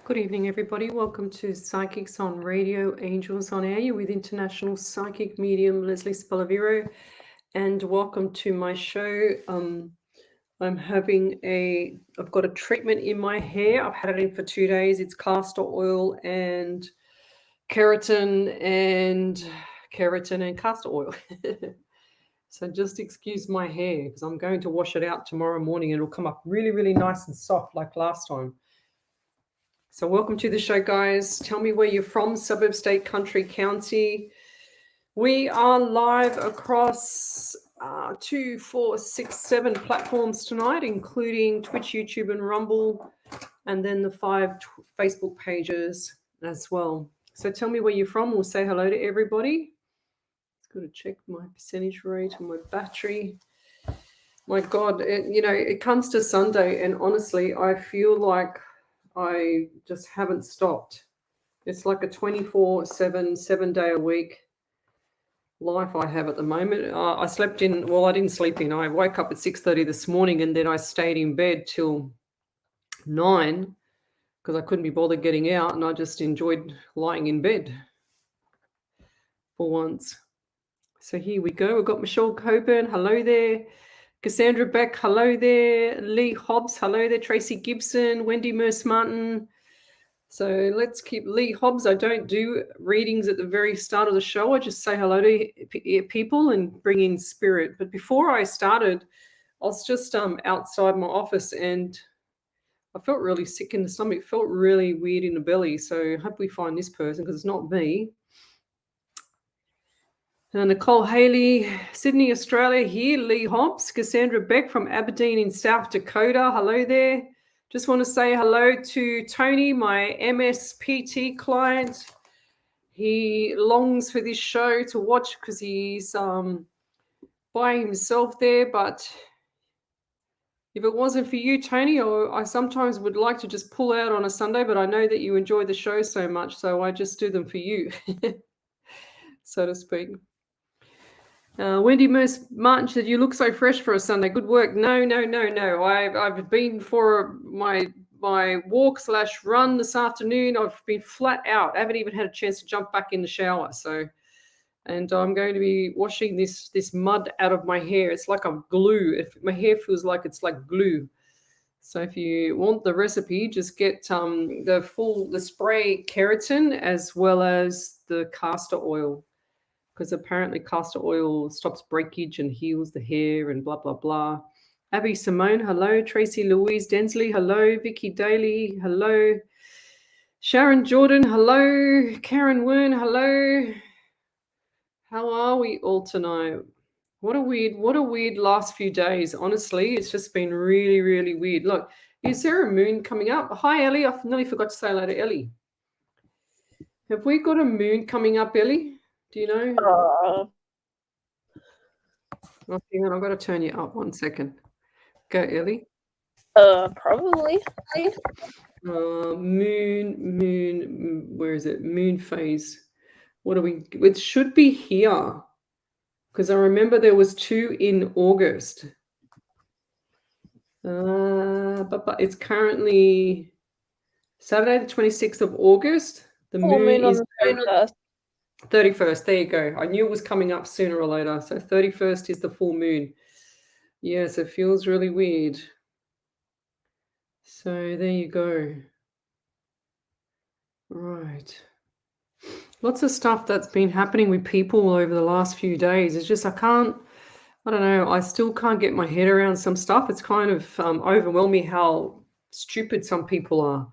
Good evening, everybody. Welcome to Psychics on Radio, Angels on Air. You're with International Psychic Medium Lesley Spaliviero, and welcome to my show. I've got a treatment in my hair. I've had it in for 2 days. It's castor oil and keratin and castor oil. So just excuse my hair because I'm going to wash it out tomorrow morning and it'll come up really, really nice and soft like last time. So welcome to the show, guys. Tell me where you're from, suburb, state, country, county. We are live across 2, 4, 6, 7 platforms tonight, including Twitch, YouTube, and Rumble, and then the 5 Facebook pages as well. So tell me where you're from. We'll say hello to everybody. Just got to check my percentage rate and my battery. My God, it comes to Sunday, and honestly, I feel like I just haven't stopped. It's like a 24/7, 7-day-a-week life I have at the moment. I didn't sleep in. I woke up at 6:30 this morning and then I stayed in bed till 9 because I couldn't be bothered getting out, and I just enjoyed lying in bed for once. So here we go. We've got Michelle Coburn. Hello there. Cassandra Beck, hello there. Lee Hobbs, hello there. Tracy Gibson, Wendy Merce Martin. So let's keep Lee Hobbs. I don't do readings at the very start of the show. I just say hello to people and bring in spirit. But before I started, I was just outside my office and I felt really sick in the stomach. It felt really weird in the belly. So I hope we find this person because it's not me. Nicole Haley, Sydney, Australia here. Lee Hobbs, Cassandra Beck from Aberdeen in South Dakota. Hello there. Just want to say hello to Tony, my MSPT client. He longs for this show to watch because he's by himself there. But if it wasn't for you, Tony, I sometimes would like to just pull out on a Sunday, but I know that you enjoy the show so much, so I just do them for you, so to speak. Wendy Merce Martin said, "You look so fresh for a Sunday. Good work." No. I've been for my walk/run this afternoon. I've been flat out. I haven't even had a chance to jump back in the shower. And I'm going to be washing this mud out of my hair. It's like I'm glue. My hair feels like it's like glue. So if you want the recipe, just get the spray keratin as well as the castor oil, because apparently castor oil stops breakage and heals the hair and blah, blah, blah. Abby Simone, hello. Tracy Louise Densley, hello. Vicky Daly, hello. Sharon Jordan, hello. Karen Wern, hello. How are we all tonight? What a weird last few days. Honestly, it's just been really, really weird. Look, is there a moon coming up? Hi, Ellie. I nearly forgot to say hello to Ellie. Have we got a moon coming up, Ellie? Do you know? Hang on, I've got to turn you up 1 second. Go, Ellie. Probably. Moon. Where is it? Moon phase. What are we? It should be here, because I remember there was 2 in August. But it's currently Saturday, the 26th of August. The moon is 31st. There you go. I knew it was coming up sooner or later. So 31st is the full moon. Yes, it feels really weird. So there you go. Right. Lots of stuff that's been happening with people over the last few days. It's just I don't know. I still can't get my head around some stuff. It's kind of overwhelming how stupid some people are.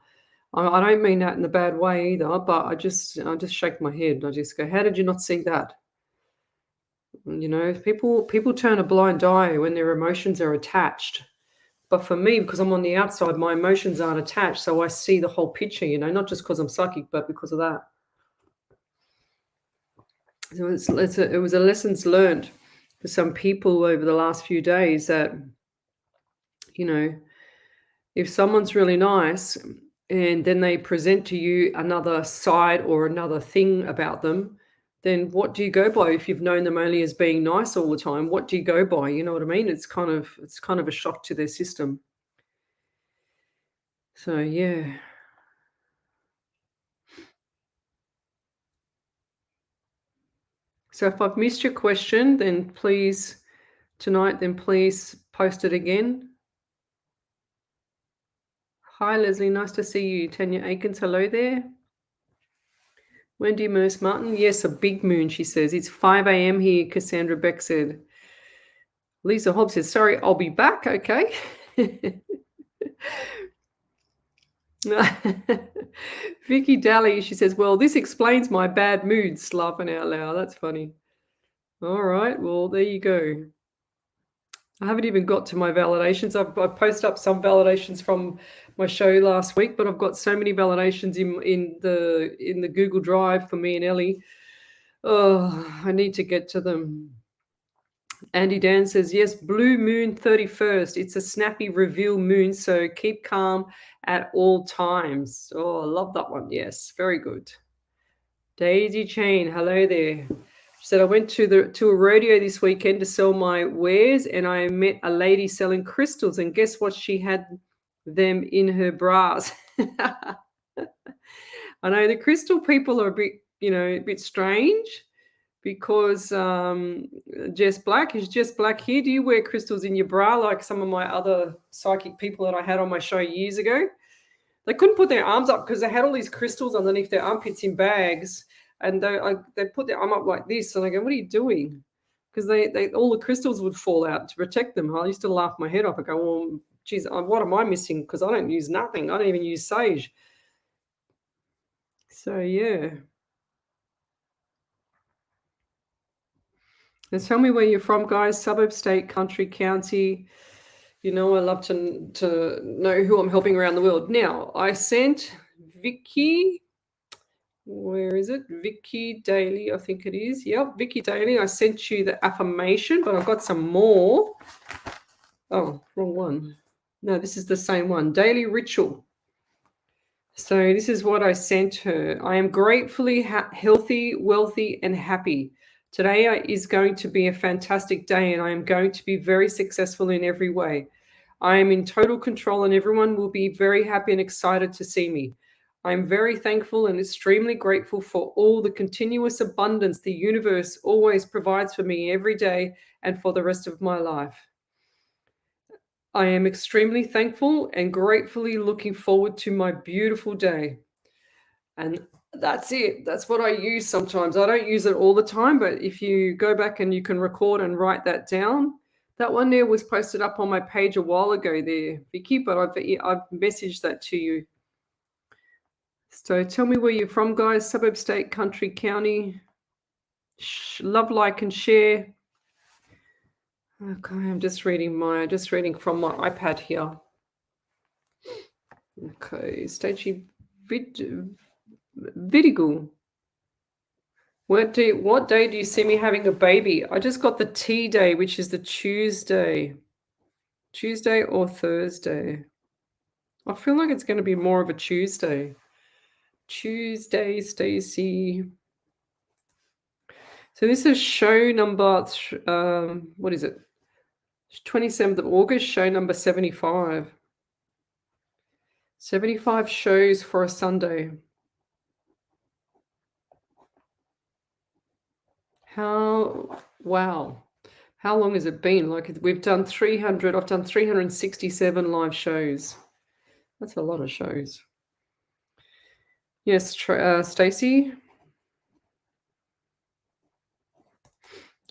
I don't mean that in a bad way either, but I just shake my head. I just go, how did you not see that? You know, people turn a blind eye when their emotions are attached. But for me, because I'm on the outside, my emotions aren't attached, so I see the whole picture, you know, not just because I'm psychic, but because of that. So it was a lessons learned for some people over the last few days that, you know, if someone's really nice and then they present to you another side or another thing about them, then what do you go by? If you've known them only as being nice all the time, what do you go by? You know what I mean? It's kind of a shock to their system. So yeah. So if I've missed your question, then please post it again. Hi, Leslie. Nice to see you. Tanya Aikens, hello there. Wendy Merce Martin. Yes, a big moon, she says. It's 5 a.m. here, Cassandra Beck said. Lisa Hobbs says, sorry, I'll be back. Okay. Vicky Daly, she says, well, this explains my bad moods, laughing out loud. That's funny. All right. Well, there you go. I haven't even got to my validations. I posted up some validations from my show last week, but I've got so many validations in the Google Drive for me and Ellie. Oh, I need to get to them. Andy Dan says, yes, blue moon 31st. It's a snappy reveal moon, so keep calm at all times. Oh, I love that one. Yes, very good. Daisy Chain, hello there. She said, I went to a rodeo this weekend to sell my wares, and I met a lady selling crystals, and guess what? She had them in her bras. I know the crystal people are a bit strange. Because Jess Black here. Do you wear crystals in your bra like some of my other psychic people that I had on my show years ago? They couldn't put their arms up because they had all these crystals underneath their armpits in bags, and they put their arm up like this. And I go, what are you doing? Because they all the crystals would fall out to protect them. I used to laugh my head off. I go, well, geez, what am I missing? Because I don't use nothing. I don't even use sage. So yeah. And tell me where you're from, guys. Suburb, state, country, county. I love to know who I'm helping around the world. Now, I sent Vicky. Where is it? Vicky Daly, I think it is. Yep, Vicky Daly. I sent you the affirmation, but I've got some more. Oh, wrong one. No, this is the same one. Daily ritual. So this is what I sent her. I am gratefully healthy, wealthy, and happy. Today is going to be a fantastic day, and I am going to be very successful in every way. I am in total control, and everyone will be very happy and excited to see me. I am very thankful and extremely grateful for all the continuous abundance the universe always provides for me every day and for the rest of my life. I am extremely thankful and gratefully looking forward to my beautiful day. And that's it. That's what I use sometimes. I don't use it all the time, but if you go back and you can record and write that down, that one there was posted up on my page a while ago there, Vicky, but I've messaged that to you. So tell me where you're from, guys. Suburb, state, country, county. Love, like, and share. Okay, I'm just reading from my iPad here. Okay, Stagey Vidigal. What day do you see me having a baby? I just got the T day, which is the Tuesday or Thursday. I feel like it's going to be more of a Tuesday. Tuesday, Stacy. So this is show number, what is it? 27th of August, show number 75. 75 shows for a Sunday. Wow. How long has it been? Like we've done 300, I've done 367 live shows. That's a lot of shows. Yes, Stacy.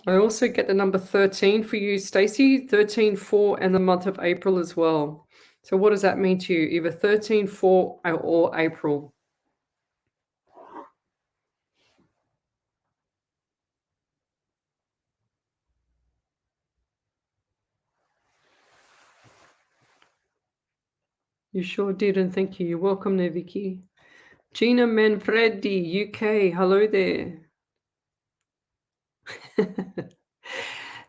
I also get the number 13 for you, Stacy, 13-4, and the month of April as well. So what does that mean to you? Either 13-4 or April. You sure did, and thank you. You're welcome there, Vicky. Gina Manfredi, UK. Hello there.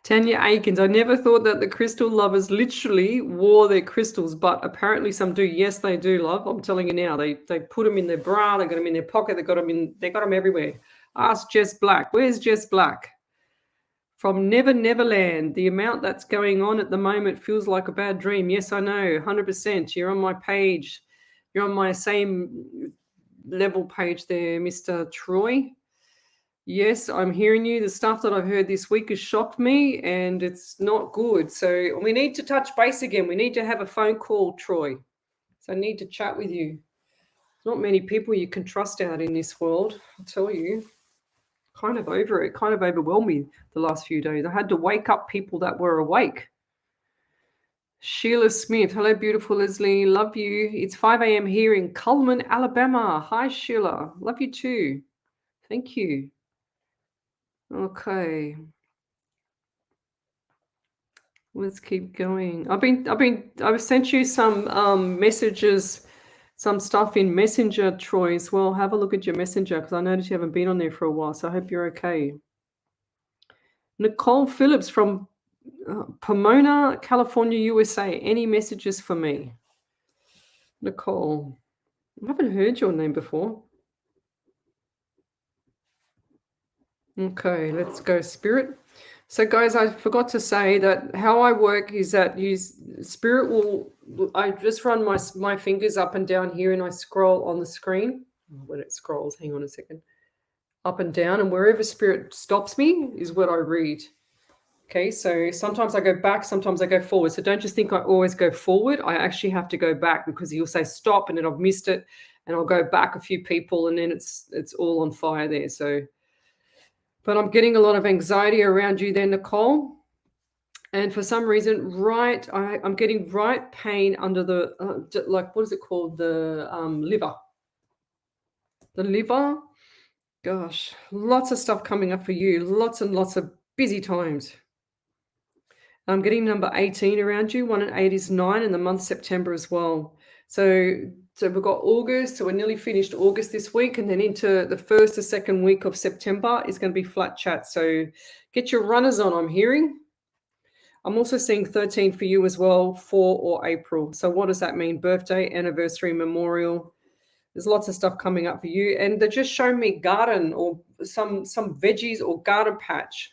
Tanya Aikens, I never thought that the crystal lovers literally wore their crystals, but apparently some do. Yes, they do, love. I'm telling you now. They put them in their bra, they got them in their pocket, they got them everywhere. Ask Jess Black. Where's Jess Black? From Neverland. The amount that's going on at the moment feels like a bad dream. Yes, I know, 100%. You're on my page. You're on my same level page there, Mr. Troy. Yes, I'm hearing you. The stuff that I've heard this week has shocked me and it's not good. So we need to touch base again. We need to have a phone call, Troy. So I need to chat with you. There's not many people you can trust out in this world, I'll tell you. Kind of over it. Kind of overwhelmed me the last few days. I had to wake up people that were awake. Sheila Smith. Hello, beautiful Leslie. Love you. It's 5 a.m. here in Cullman, Alabama. Hi, Sheila. Love you too. Thank you. Okay. Let's keep going. I've sent you some messages, some stuff in Messenger, Troy, as well. Have a look at your Messenger because I noticed you haven't been on there for a while. So I hope you're okay. Nicole Phillips from Pomona, California, USA. Any messages for me? Nicole. I haven't heard your name before. Okay, let's go, Spirit. So, guys, I forgot to say that how I work is that Spirit will. I just run my fingers up and down here, and I scroll on the screen. When it scrolls, hang on a second. Up and down, and wherever Spirit stops me is what I read. Okay, so sometimes I go back, sometimes I go forward. So don't just think I always go forward. I actually have to go back because you'll say stop, and then I've missed it, and I'll go back a few people, and then it's all on fire there. So. But I'm getting a lot of anxiety around you there, Nicole. And for some reason, I'm getting right pain under the, what is it called? The liver. The liver. Gosh, lots of stuff coming up for you. Lots and lots of busy times. I'm getting number 18 around you. 1 and 8 is 9, and the month September as well. So we've got August. So we're nearly finished August this week, and then into the first or second week of September is going to be flat chat. So get your runners on, I'm hearing. I'm also seeing 13 for you as well, 4 or April. So what does that mean? Birthday, anniversary, memorial. There's lots of stuff coming up for you. And they're just showing me garden or some veggies or garden patch.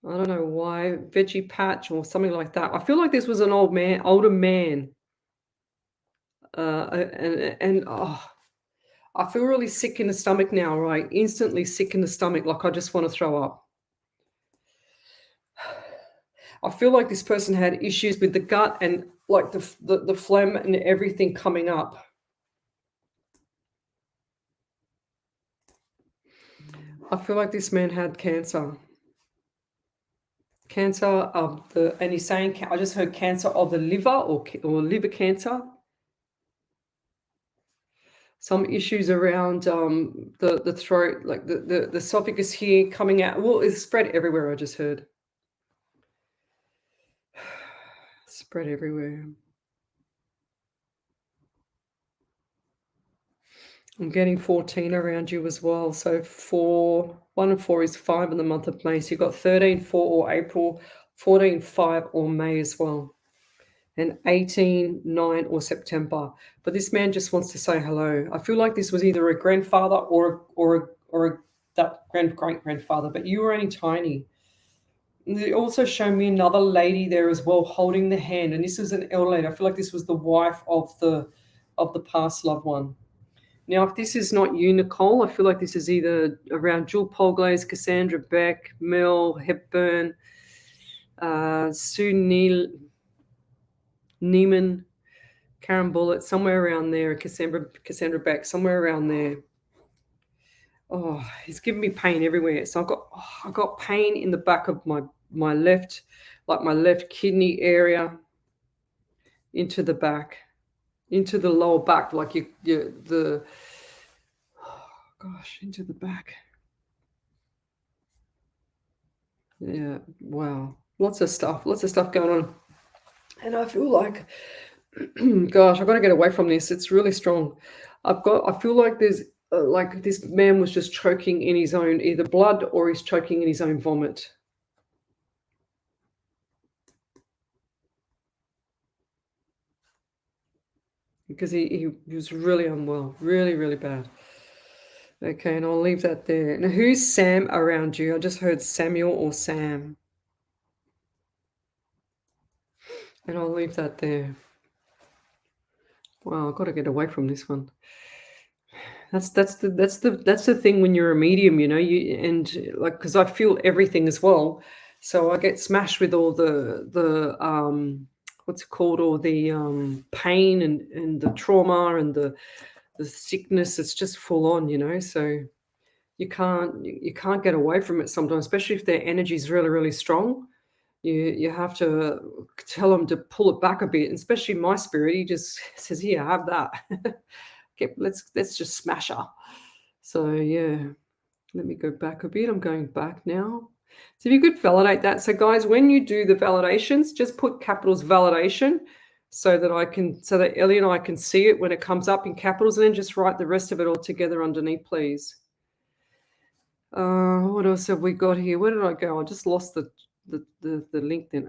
I don't know why, veggie patch or something like that. I feel like this was an older man. I feel really sick in the stomach now, right? Instantly sick in the stomach, like I just want to throw up. I feel like this person had issues with the gut and like the phlegm and everything coming up. I feel like this man had cancer. Cancer of and he's saying, I just heard cancer of the liver or liver cancer. Some issues around the throat, like the esophagus here coming out. Well, it's spread everywhere, I just heard. Spread everywhere. I'm getting 14 around you as well. So 1 and 4 is 5 in the month of May. So you've got 13, 4 or April, 14, 5 or May as well. And 18, 9 or September. But this man just wants to say hello. I feel like this was either a grandfather or that great-grandfather, but you were only tiny. And they also show me another lady there as well holding the hand. And this is an elder lady. I feel like this was the wife of the past loved one. Now, if this is not you, Nicole, I feel like this is either around Jewel Polglaze, Cassandra Beck, Mel Hepburn, Sue Neiman, Karen Bullitt, somewhere around there, Cassandra Beck, somewhere around there. Oh, it's giving me pain everywhere. So I've got pain in the back of my left, like my left kidney area, into the back, into the lower back, like into the back. Yeah, wow. Lots of stuff going on. And I feel like, gosh, I've got to get away from this. It's really strong. I feel like there's like this man was just choking in his own either blood or he's choking in his own vomit. Because he was really unwell, really, really bad. Okay, and I'll leave that there. Now, who's Sam around you? I just heard Samuel or Sam. And I'll leave that there. Wow, I've got to get away from this one. That's the thing when you're a medium, like because I feel everything as well. So I get smashed with all the what's it called, all the pain and the trauma and the sickness. It's just full on. So you can't get away from it sometimes, especially if their energy is really, really strong. You have to tell them to pull it back a bit, and especially my spirit, he just says, "Here, have that." Okay, let's just smash her. So yeah, let me go back a bit. I'm going back now. So if you could validate that. So guys, when you do the validations, just put capitals validation so that Ellie and I can see it when it comes up in capitals, and then just write the rest of it all together underneath, please. What else have we got here? Where did I go? I just lost the link then.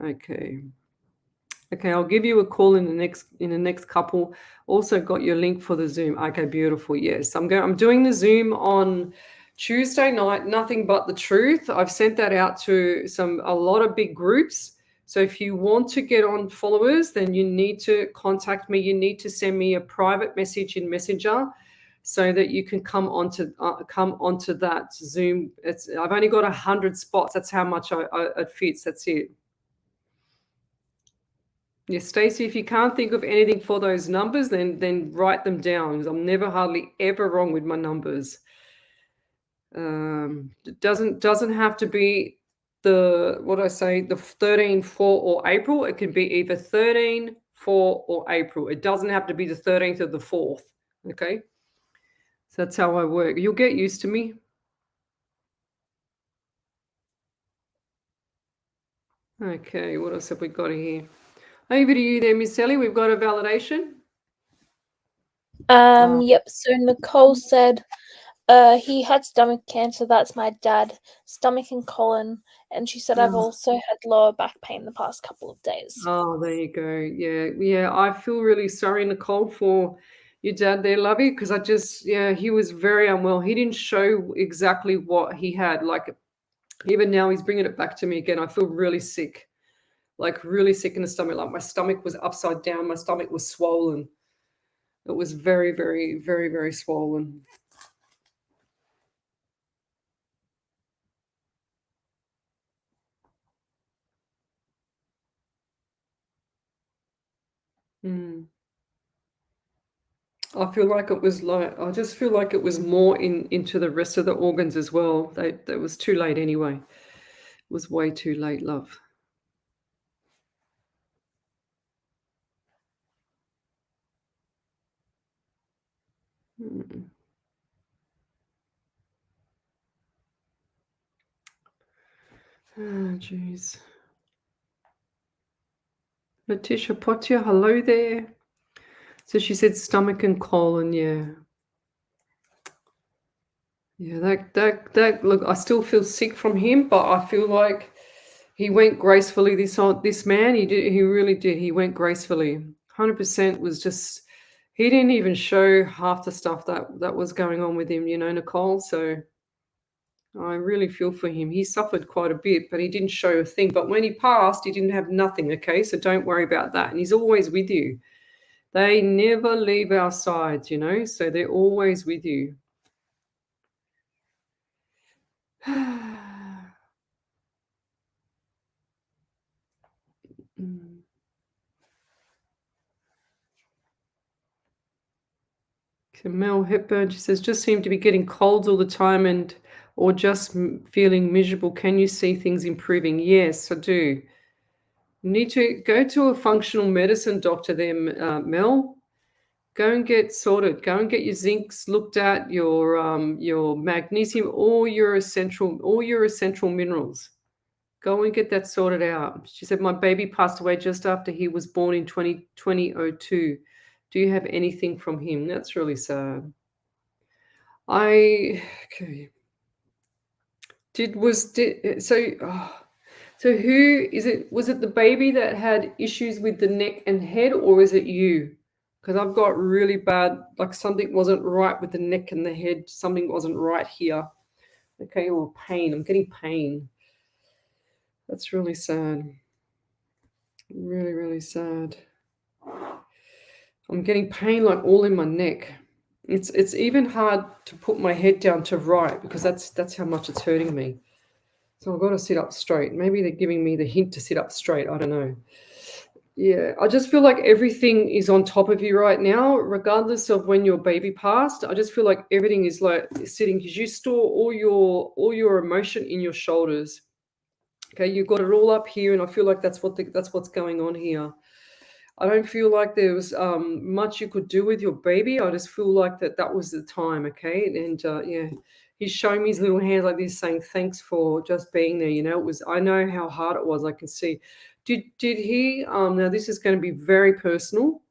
Okay, I'll give you a call in the next couple. Also got your link for the Zoom. Okay, beautiful. Yes, I'm doing the Zoom on Tuesday night. Nothing but the truth. I've sent that out to a lot of big groups. So if you want to get on followers, then you need to contact me. You need to send me a private message in Messenger so that you can come onto that Zoom. I've only got 100 spots. That's how much it fits. That's it. Yes, Stacey, if you can't think of anything for those numbers, then write them down, because I'm never hardly ever wrong with my numbers. It doesn't have to be the 13, 4, or April. It can be either 13, 4, or April. It doesn't have to be the 13th or the 4th. Okay. So that's how I work. You'll get used to me. Okay, what else have we got here? Over to you there, Miss Ellie. We've got a validation. Yep. So Nicole said, he had stomach cancer. That's my dad. Stomach and colon. And she said, I've also had lower back pain the past couple of days. Oh, there you go. Yeah. I feel really sorry, Nicole, for your dad there, Lovey, because he was very unwell. He didn't show exactly what he had. Like, even now, he's bringing it back to me again. I feel really sick, like really sick in the stomach. Like my stomach was upside down. My stomach was swollen. It was very, very, very, very swollen. I just feel like it was more into the rest of the organs as well. That was too late anyway. It was way too late, love. Mm. Oh, jeez. Letitia Potia, hello there. So she said stomach and colon, yeah. Yeah, that look, I still feel sick from him, but I feel like he went gracefully. This man, he really did. He went gracefully. 100% was just, he didn't even show half the stuff that was going on with him, Nicole. So I really feel for him. He suffered quite a bit, but he didn't show a thing. But when he passed, he didn't have nothing, okay? So don't worry about that. And he's always with you. They never leave our sides, so they're always with you. Mel Hepburn, she says, just seem to be getting colds all the time or just feeling miserable. Can you see things improving? Yes, I do. You need to go to a functional medicine doctor there, Mel. Go and get sorted. Go and get your zincs looked at, your magnesium, all your essential minerals. Go and get that sorted out. She said, my baby passed away just after he was born in 2002. Do you have anything from him? That's really sad. Okay. So who is it? Was it the baby that had issues with the neck and head, or is it you? Because I've got really bad, like something wasn't right with the neck and the head. Something wasn't right here. Okay, or pain. I'm getting pain. That's really sad. Really, really sad. I'm getting pain like all in my neck. It's even hard to put my head down to write because that's how much it's hurting me. So I've got to sit up straight. Maybe they're giving me the hint to sit up straight. I don't know. Yeah, I just feel like everything is on top of you right now, regardless of when your baby passed. I just feel like everything is like sitting because you store all your emotion in your shoulders. Okay, you've got it all up here, and I feel like that's what's going on here. I don't feel like there was much you could do with your baby. I just feel like that was the time. Okay, and yeah, he's showing me his little hands like this, saying thanks for just being there. You know, it was. I know how hard it was. I can see. Did he? Now this is going to be very personal,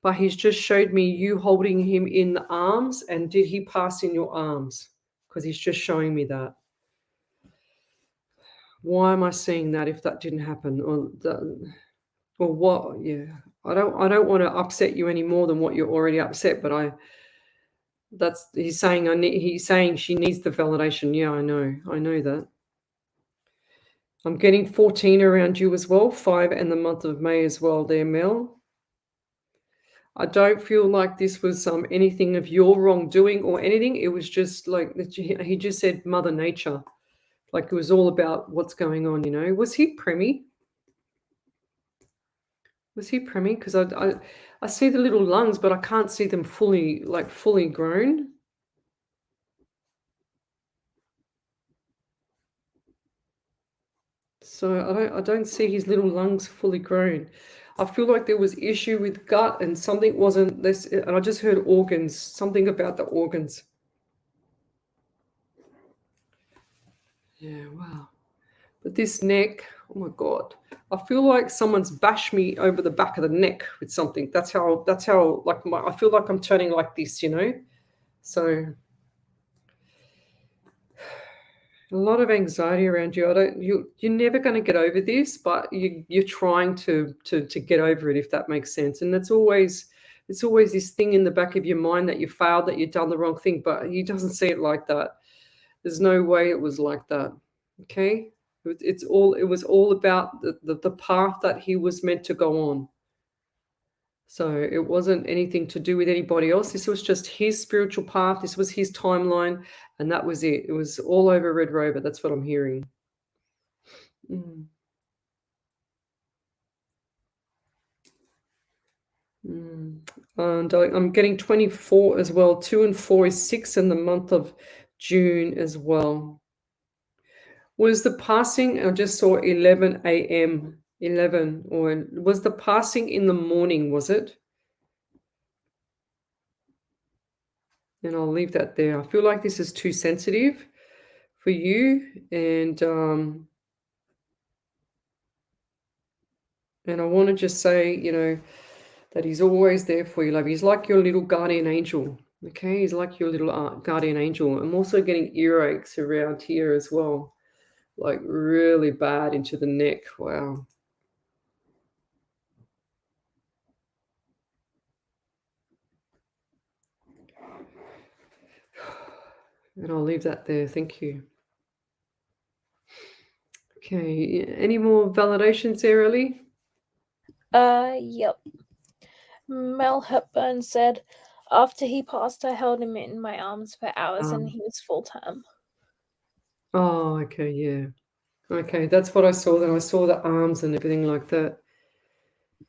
but he's just showed me you holding him in the arms, and did he pass in your arms? Because he's just showing me that. Why am I seeing that if that didn't happen? Or what? Yeah, I don't want to upset you any more than what you're already upset. But he's saying she needs the validation. Yeah, I know that. I'm getting 14 around you as well, 5 and the month of May as well. There, Mel. I don't feel like this was anything of your wrongdoing or anything. It was just like he just said Mother Nature, like it was all about what's going on. You know, was he preemie? Was he preemie? Because I see the little lungs, but I can't see them fully grown. So I don't see his little lungs fully grown. I feel like there was issue with gut and something wasn't this, and I just heard organs, something about the organs. Yeah, wow. But this neck, oh my God. I feel like someone's bashed me over the back of the neck with something. That's how like I feel like I'm turning like this, you know? So a lot of anxiety around you. You're never going to get over this, but you're trying to get over it, if that makes sense. And it's always this thing in the back of your mind that you failed, that you've done the wrong thing, but he doesn't see it like that. There's no way it was like that. Okay? It was all about the path that he was meant to go on. So it wasn't anything to do with anybody else. This was just his spiritual path. This was his timeline, and that was it. It was all over Red Rover. That's what I'm hearing. Mm. Mm. And I'm getting 24 as well. 2 and 4 is 6 in the month of June as well. Was the passing, I just saw 11 a.m., 11, or was the passing in the morning, was it? And I'll leave that there. I feel like this is too sensitive for you, and I want to just say, you know, that he's always there for you, love. He's like your little guardian angel, okay? He's like your little guardian angel. I'm also getting earaches around here as well, like really bad into the neck. Wow. And I'll leave that there. Thank you. Okay. Any more validations there, Ellie? Yep. Mel Hepburn said, after he passed, I held him in my arms for hours and he was full term. Oh, okay, yeah. Okay, that's what I saw. Then I saw the arms and everything like that.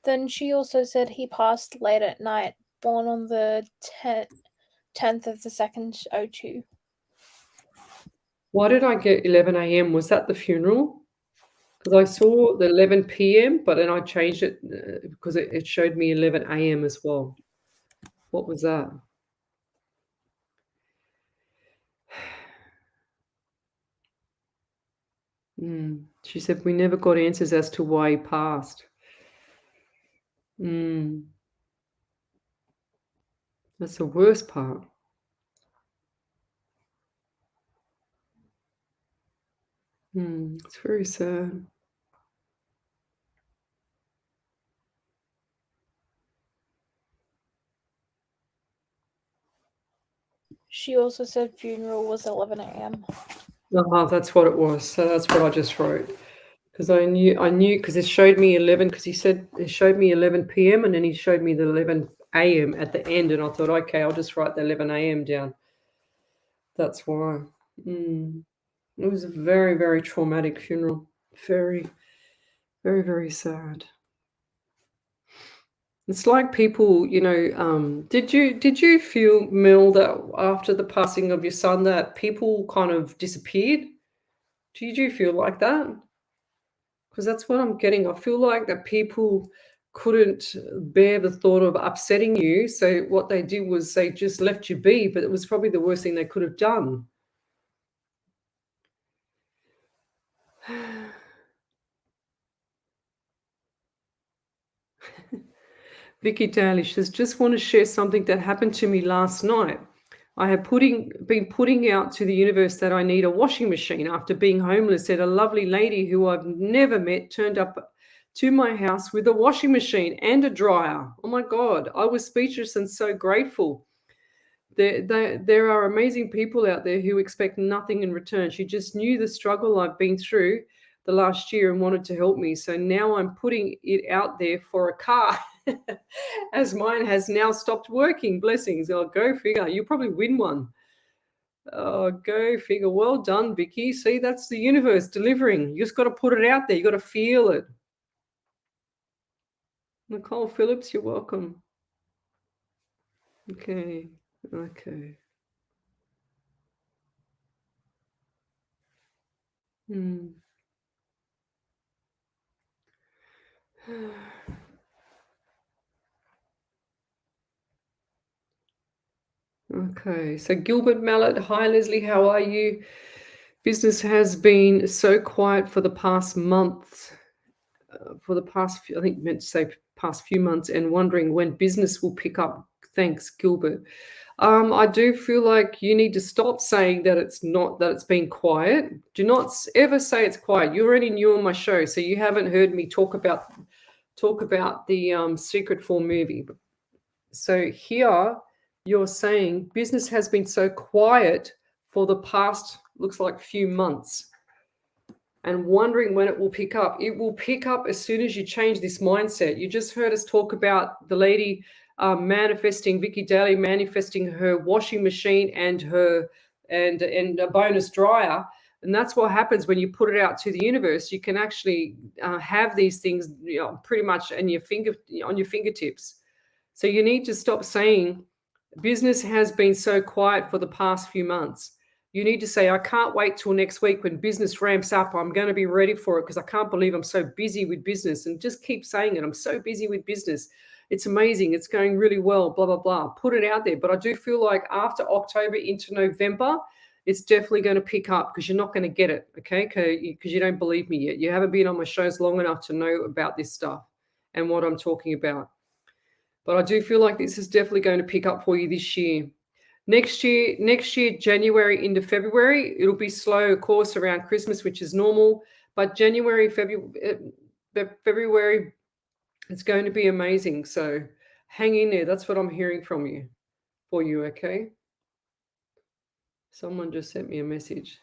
Then she also said he passed late at night, born on the 10th of the 2nd, 02. Why did I get 11 a.m.? Was that the funeral? Because I saw the 11 p.m., but then I changed it because it showed me 11 a.m. as well. What was that? She said, we never got answers as to why he passed. That's the worst part. It's very sad. She also said funeral was 11 a.m. Oh, that's what it was. So that's what I just wrote. Because I knew because it showed me 11, because he said it showed me 11 p.m. and then he showed me the 11 a.m. at the end, and I thought, okay, I'll just write the 11 a.m. down. That's why. It was a very, very traumatic funeral. Very, very, very sad. It's like people, did you feel, Mel, that after the passing of your son that people kind of disappeared? Did you feel like that? Because that's what I'm getting. I feel like that people couldn't bear the thought of upsetting you. So what they did was they just left you be, but it was probably the worst thing they could have done. Vicky Daly says, just want to share something that happened to me last night. I have been putting out to the universe that I need a washing machine after being homeless. Said a lovely lady who I've never met turned up to my house with a washing machine and a dryer. Oh my God, I was speechless and so grateful. There are amazing people out there who expect nothing in return. She just knew the struggle I've been through the last year and wanted to help me. So now I'm putting it out there for a car as mine has now stopped working. Blessings. Oh, go figure. You'll probably win one. Oh, go figure. Well done, Vicky. See, that's the universe delivering. You just got to put it out there. You got to feel it. Nicole Phillips, you're welcome. Okay. Okay, so Gilbert Mallet, hi Lesley, how are you? Business has been so quiet for the past month, I think meant to say past few months, and wondering when business will pick up. Thanks, Gilbert. I do feel like you need to stop saying that it's been quiet. Do not ever say it's quiet. You're already new on my show, so you haven't heard me talk about the Secret 4 movie. So here you're saying business has been so quiet for the past, looks like few months, and wondering when it will pick up. It will pick up as soon as you change this mindset. You just heard us talk about the lady manifesting, Vicky Daly manifesting her washing machine and a bonus dryer. And that's what happens when you put it out to the universe. You can actually have these things, pretty much on your fingertips. So you need to stop saying business has been so quiet for the past few months. You need to say, I can't wait till next week when business ramps up. I'm going to be ready for it because I can't believe I'm so busy with business. And just keep saying it. I'm so busy with business. It's amazing. It's going really well, blah, blah, blah. Put it out there. But I do feel like after October into November, it's definitely going to pick up because you're not going to get it, okay? Because you don't believe me yet. You haven't been on my shows long enough to know about this stuff and what I'm talking about. But I do feel like this is definitely going to pick up for you this year. Next year, January into February, it'll be slow, of course, around Christmas, which is normal. But January, February, it's going to be amazing. So hang in there. That's what I'm hearing from you, for you, okay? Someone just sent me a message.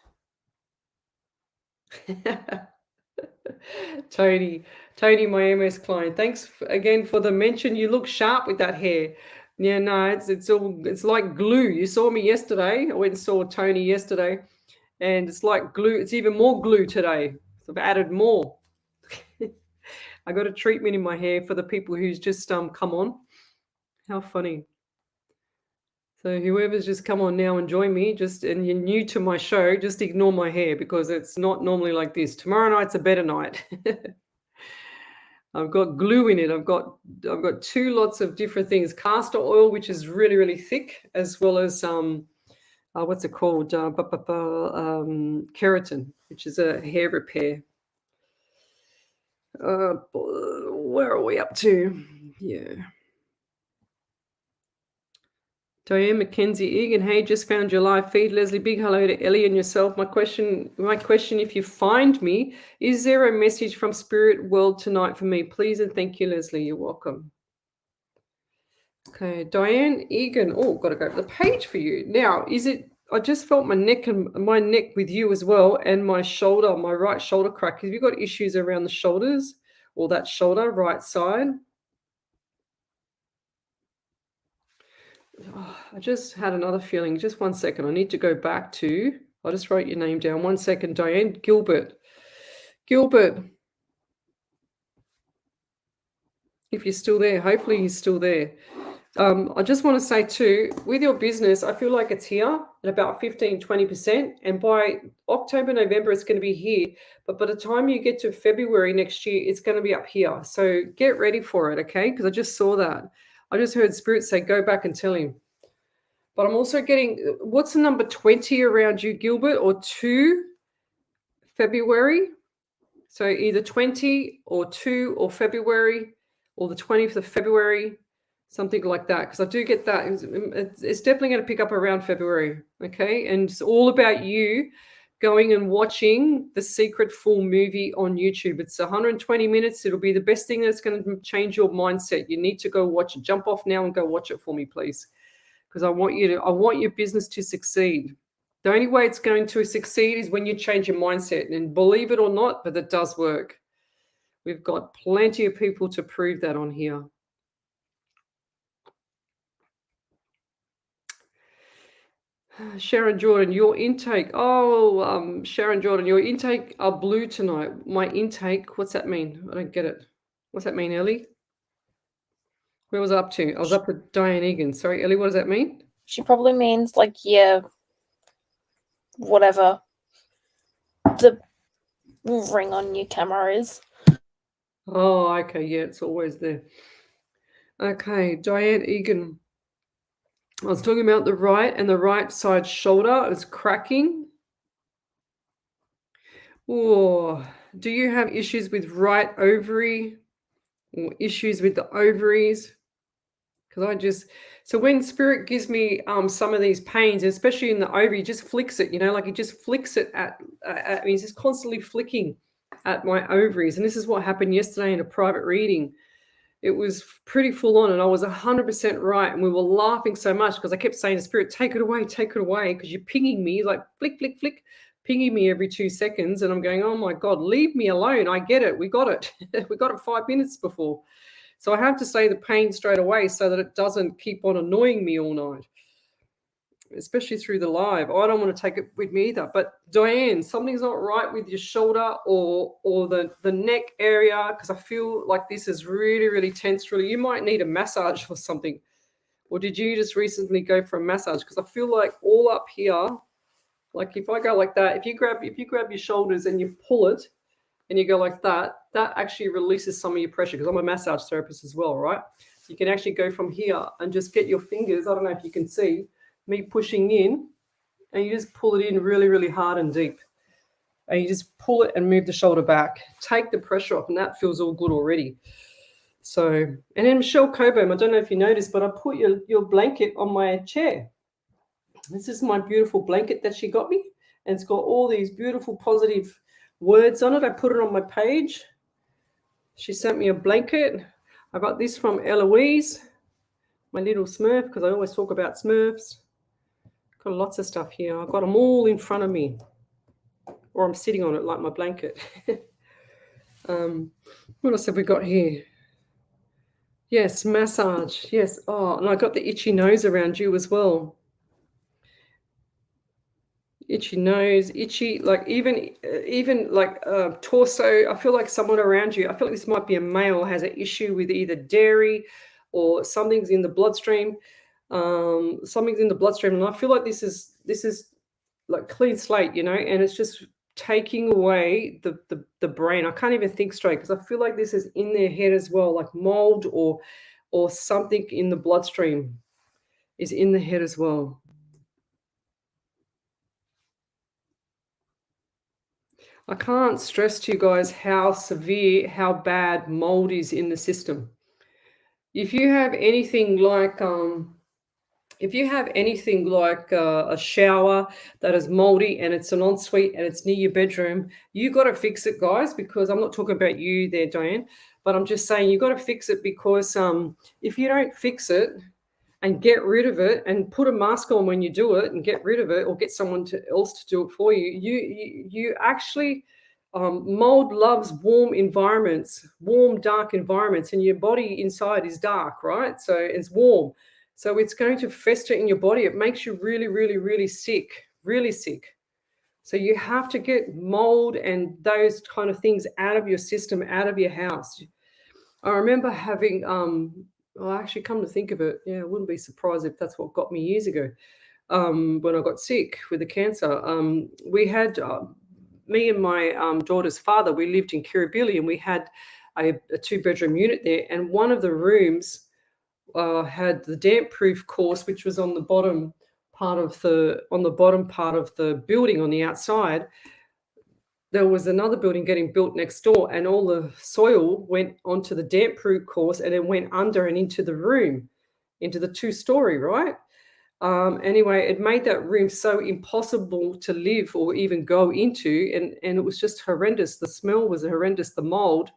Tony, my MS client. Thanks again for the mention. You look sharp with that hair. Yeah, no, it's like glue. You saw me yesterday. I went and saw Tony yesterday, and it's like glue. It's even more glue today. So I've added more. I got a treatment in my hair for the people who's just come on. How funny. So whoever's just come on now and join me, and you're new to my show, just ignore my hair because it's not normally like this. Tomorrow night's a better night. I've got glue in it. I've got 2 lots of different things. Castor oil, which is really, really thick, as well as what's it called? Keratin, which is a hair repair. Where are we up to? Yeah. Diane McKenzie Egan, hey, just found your live feed. Lesley, big hello to Ellie and yourself. My question, if you find me, is there a message from Spirit World tonight for me? Please and thank you, Lesley. You're welcome. Okay, Diane Egan. Oh, got to go to the page for you. Now, I just felt my neck with you as well, and my shoulder, my right shoulder crack. Have you got issues around the shoulders or that shoulder, right side? I just had another feeling. Just 1 second. I need to go back to, I'll just write your name down. 1 second, Diane. Gilbert. Gilbert. If you're still there, hopefully you're still there. I just want to say too, with your business, I feel like it's here at about 15, 20%. And by October, November, it's going to be here. But by the time you get to February next year, it's going to be up here. So get ready for it, okay? Because I just saw that. I just heard Spirit say, go back and tell him. But I'm also getting, what's the number 20 around you, Gilbert, or 2 February? So either 20 or 2 or February or the 20th of February, something like that. Because I do get that. It's definitely going to pick up around February, okay? And it's all about you going and watching the Secret full movie on YouTube. It's 120 minutes. It'll be the best thing that's going to change your mindset. You need to go watch it. Jump off now and go watch it for me, please. Because I want your business to succeed. The only way it's going to succeed is when you change your mindset. And believe it or not, but it does work. We've got plenty of people to prove that on here. Sharon Jordan, your intake. Oh, Sharon Jordan, your intake are blue tonight. My intake, what's that mean? I don't get it. What's that mean, Ellie? Where was I up to? I was up with Diane Egan. Sorry, Ellie, what does that mean? She probably means like, yeah, whatever the ring on your camera is. Oh, okay. Yeah, it's always there. Okay, Diane Egan. I was talking about the right side shoulder is cracking. Oh, do you have issues with right ovary or issues with the ovaries? Because so when Spirit gives me some of these pains, especially in the ovary, he just flicks it, like he just flicks it at me. He's just constantly flicking at my ovaries. And this is what happened yesterday in a private reading. It was pretty full on, and I was 100% right. And we were laughing so much because I kept saying to Spirit, take it away, because you're pinging me, like flick, flick, flick, pinging me every 2 seconds. And I'm going, oh my God, leave me alone. I get it. We got it. We got it 5 minutes before. So I have to say the pain straight away so that it doesn't keep on annoying me all night, especially through the live. I don't want to take it with me either. But Diane, something's not right with your shoulder or the neck area, because I feel like this is really, really tense. Really, you might need a massage or something. Or did you just recently go for a massage? Because I feel like all up here, like if I go like that, if you grab your shoulders and you pull it, and you go like that, that actually releases some of your pressure, because I'm a massage therapist as well, right? So you can actually go from here and just get your fingers, I don't know if you can see, me pushing in, and you just pull it in really, really hard and deep. And you just pull it and move the shoulder back. Take the pressure off, and that feels all good already. So, and then Michelle Coburn, I don't know if you noticed, but I put your blanket on my chair. This is my beautiful blanket that she got me, and it's got all these beautiful positive words on it. I put it on my page. She sent me a blanket. I got this from Eloise, my little Smurf, because I always talk about Smurfs. Got lots of stuff here. I've got them all in front of me, or I'm sitting on it like my blanket. What else have we got here? Yes, massage. Yes. Oh, and I got the itchy nose around you as well. Itchy nose, itchy, like even like torso. I feel like someone around you, I feel like this might be a male, has an issue with either dairy or something's in the bloodstream. Something's in the bloodstream, and I feel like this is like clean slate, and it's just taking away the brain. I can't even think straight because I feel like this is in their head as well, like mold or something in the bloodstream is in the head as well. I can't stress to you guys how severe, how bad mold is in the system. If you have anything like a shower that is moldy and it's an ensuite and it's near your bedroom, you got to fix it, guys, because I'm not talking about you there, Diane, but I'm just saying you got to fix it, because if you don't fix it and get rid of it and put a mask on when you do it and get rid of it, or get someone else to do it for you, you actually, mold loves warm environments, warm, dark environments, and your body inside is dark, right? So it's warm. So it's going to fester in your body. It makes you really, really, really sick, really sick. So you have to get mold and those kind of things out of your system, out of your house. I remember having, well, actually, come to think of it, yeah, I wouldn't be surprised if that's what got me years ago when I got sick with the cancer. We had, me and my daughter's father, we lived in Kirribilli and we had a two-bedroom unit there. And one of the rooms had the damp-proof course, which was on the bottom part of the building on the outside. There was another building getting built next door, and all the soil went onto the damp-proof course and it went under and into the room, into the two-story, right? Anyway, it made that room so impossible to live or even go into, and it was just horrendous. The smell was horrendous, the mold,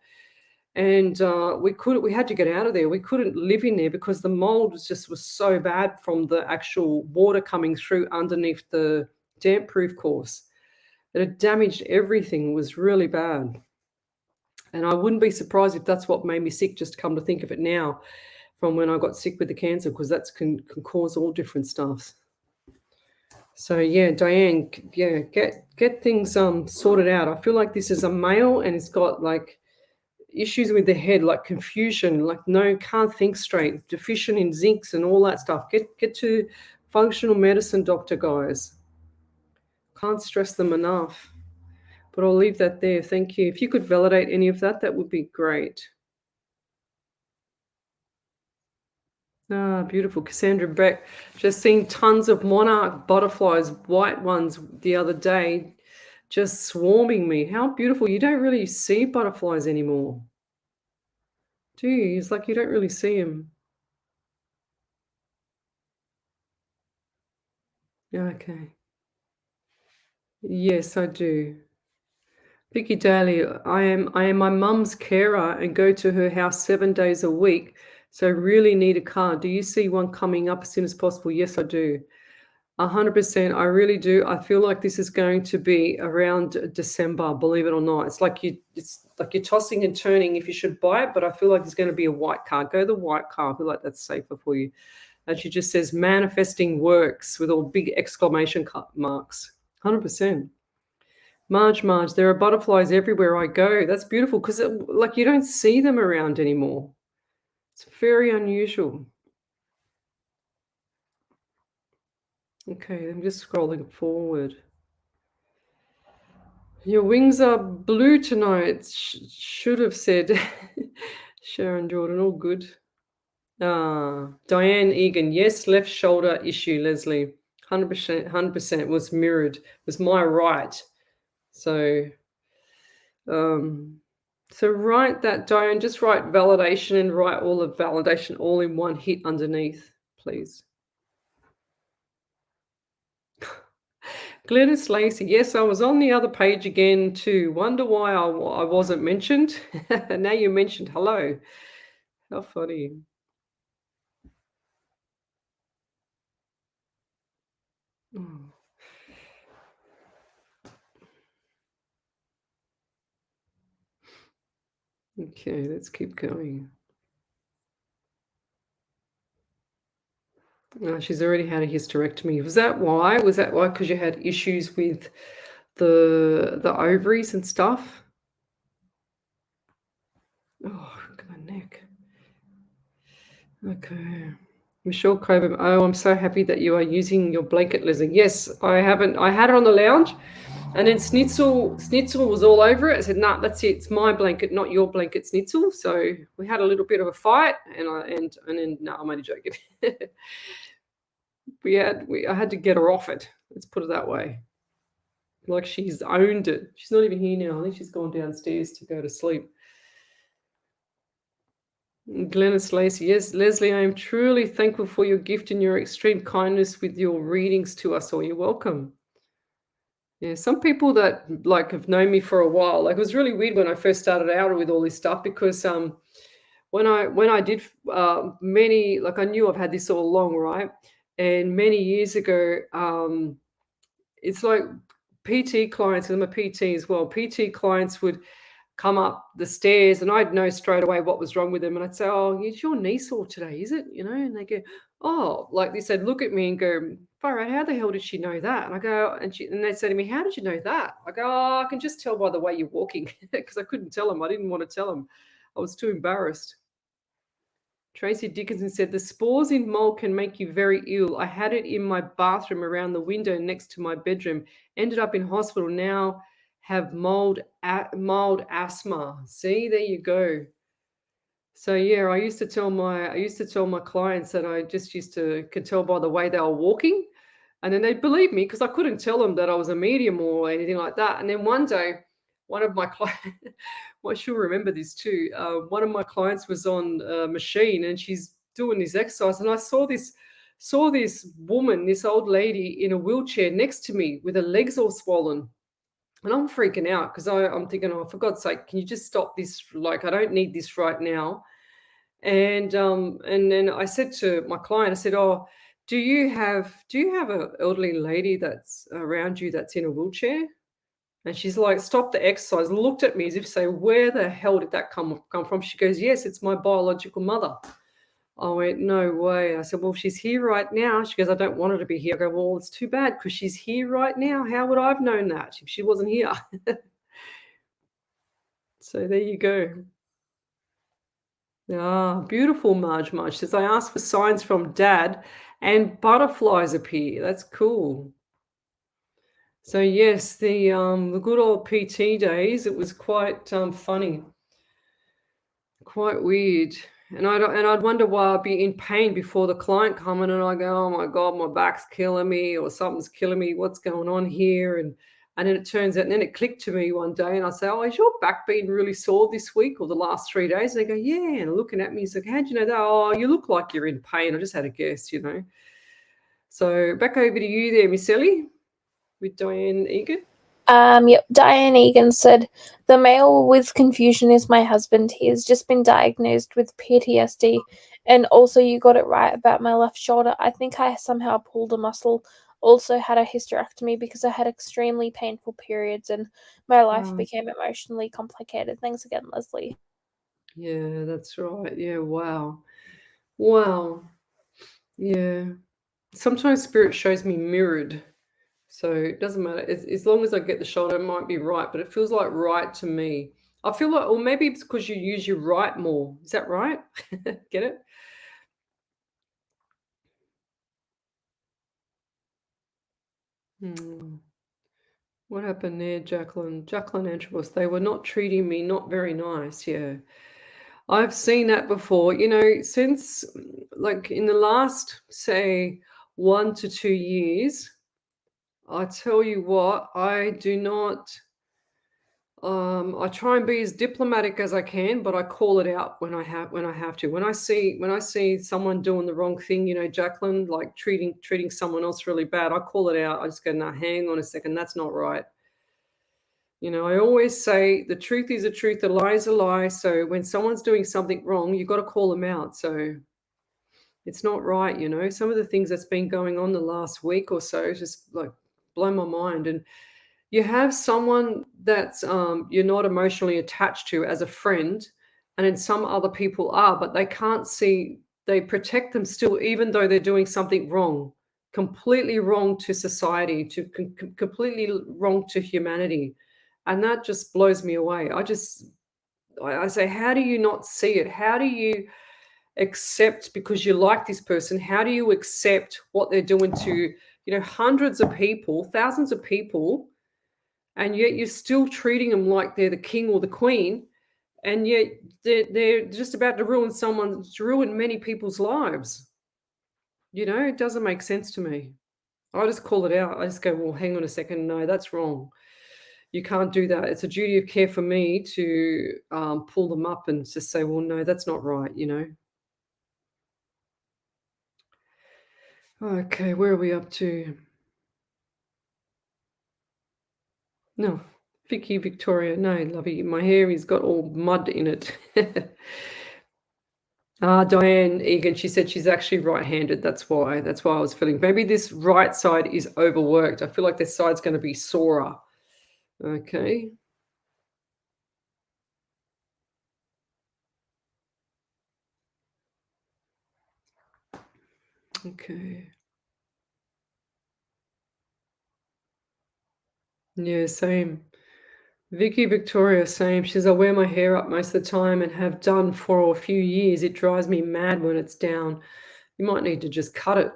and we had to get out of there. We couldn't live in there because the mold was so bad from the actual water coming through underneath the damp-proof course. It damaged everything. It was really bad. And I wouldn't be surprised if that's what made me sick, just to come to think of it now, from when I got sick with the cancer, because that can cause all different stuffs. So yeah, Diane, yeah, get things sorted out. I feel like this is a male and it's got like issues with the head, like confusion, like can't think straight, deficient in zincs and all that stuff. Get to functional medicine doctor, guys. Can't stress them enough. But I'll leave that there. Thank you. If you could validate any of that, that would be great. Ah, beautiful. Cassandra Beck. Just seen tons of monarch butterflies, white ones, the other day, just swarming me. How beautiful. You don't really see butterflies anymore, do you? It's like you don't really see them. Okay. Yes, I do. Vicky Daly, I am my mum's carer and go to her house 7 days a week. So really need a car. Do you see one coming up as soon as possible? Yes, I do. 100%. I really do. I feel like this is going to be around December, believe it or not. It's like you're tossing and turning if you should buy it, but I feel like there's going to be a white car. Go the white car. I feel like that's safer for you. And she just says manifesting works with all big exclamation marks. 100%. Marge, there are butterflies everywhere I go. That's beautiful because like you don't see them around anymore. It's very unusual. Okay, I'm just scrolling forward. Your wings are blue tonight. Should have said Sharon Jordan. All good. Diane Egan. Yes, left shoulder issue, Lesley. 100% was mirrored. It was my right. So write that, Diane. Just write validation and write all the validation all in one hit underneath, please. Glennis Lacey. Yes, I was on the other page again too. Wonder why I wasn't mentioned. Now you mentioned hello. How funny. Oh. Okay, let's keep going. She's already had a hysterectomy. Was that why? Was that why? Because you had issues with the ovaries and stuff? Oh, look at my neck. Okay. Michelle Coburn. Oh, I'm so happy that you are using your blanket, Leslie. Yes, I haven't. I had it on the lounge, and then Snitzel was all over it. I said, "Nah, that's it. It's my blanket, not your blanket, Snitzel." So we had a little bit of a fight, and then no, I'm only joking. I had to get her off it. Let's put it that way. Like she's owned it. She's not even here now. I think she's gone downstairs to go to sleep. Glennis Lacey. Yes, Lesley, I am truly thankful for your gift and your extreme kindness with your readings to us all. You're welcome. Yeah, some people that like have known me for a while, like it was really weird when I first started out with all this stuff because when I did many, like I knew I've had this all along, right? And many years ago, it's like PT clients, and I'm a PT as well. PT clients would come up the stairs, and I'd know straight away what was wrong with them. And I'd say, "Oh, is your knee sore today? Is it?" And they go, "Oh," like they said, look at me and go, "Far out, how the hell did she know that?" And I go, and they say to me, "How did you know that?" I go, "Oh, I can just tell by the way you're walking," because I couldn't tell them. I didn't want to tell them. I was too embarrassed. Tracy Dickinson said, "The spores in mold can make you very ill. I had it in my bathroom around the window next to my bedroom. Ended up in hospital. Now have mild asthma." See, there you go. So yeah, I used to tell my clients that I just could tell by the way they were walking, and then they'd believe me because I couldn't tell them that I was a medium or anything like that. And then one day, one of my clients, well, she'll remember this too. One of my clients was on a machine and she's doing this exercise, and I saw this woman, this old lady in a wheelchair next to me with her legs all swollen. And I'm freaking out because I'm thinking, oh, for God's sake, can you just stop this? Like, I don't need this right now. And then I said to my client, I said, "Oh, do you have an elderly lady that's around you that's in a wheelchair?" And she's like, stopped the exercise, looked at me as if to say, "Where the hell did that come from?" She goes, "Yes, it's my biological mother." I went, "No way." I said, "Well, she's here right now." She goes, "I don't want her to be here." I go, "Well, it's too bad because she's here right now. How would I have known that if she wasn't here?" So there you go. Ah, beautiful, Marge. Marge says, "I asked for signs from Dad and butterflies appear." That's cool. So yes, the good old PT days, it was quite funny, quite weird. And I'd wonder why I'd be in pain before the client coming, and I go, "Oh my God, my back's killing me, or something's killing me. What's going on here?" And then it turns out, and then it clicked to me one day, and I say, "Oh, is your back been really sore this week or the last 3 days?" And they go, "Yeah." And looking at me, he's like, "How'd you know that?" "Oh, you look like you're in pain. I just had a guess." So back over to you there, Miss Ellie, with Diane Egan. Yep. Diane Egan said, "The male with confusion is my husband. He has just been diagnosed with PTSD. And also, you got it right about my left shoulder. I think I somehow pulled a muscle. Also had a hysterectomy because I had extremely painful periods and my life became emotionally complicated." Thanks again, Lesley. Yeah, that's right. Yeah, wow. Wow. Yeah. Sometimes spirit shows me mirrored. So it doesn't matter. As long as I get the shoulder, it might be right, but it feels like right to me. I feel like, or maybe it's because you use your right more. Is that right? Get it? Hmm. What happened there, Jacqueline? Jacqueline Antrobus, they were not treating me not very nice. Yeah. I've seen that before. Since like in the last, say, 1 to 2 years, I tell you what, I do not. I try and be as diplomatic as I can, but I call it out when I have to. When I see someone doing the wrong thing, Jacqueline, like treating someone else really bad, I call it out. I just go, "No, hang on a second, that's not right." I always say the truth is a truth, the lie is a lie. So when someone's doing something wrong, you've got to call them out. So it's not right. Some of the things that's been going on the last week or so just like blow my mind. And you have someone that's you're not emotionally attached to as a friend, and then some other people are, but they can't see. They protect them still, even though they're doing something wrong, completely wrong to society, completely wrong to humanity, and that just blows me away. I say, how do you not see it? How do you accept, because you like this person, how do you accept what they're doing to hundreds of people, thousands of people, and yet you're still treating them like they're the king or the queen, and yet they're just about to ruin many people's lives. It doesn't make sense to me. I just call it out. I just go, "Well, hang on a second, no, that's wrong. You can't do that. It's a duty of care for me to pull them up and just say, well, no, that's not right." Okay, where are we up to? No, Vicky Victoria, no, lovey, my hair has got all mud in it. Diane Egan, she said she's actually right-handed. That's why I was feeling maybe this right side is overworked. I feel like this side's going to be sorer. Okay. Okay. Yeah, same. Vicky Victoria, same. She says, I wear my hair up most of the time and have done for a few years. It drives me mad when it's down. You might need to just cut it.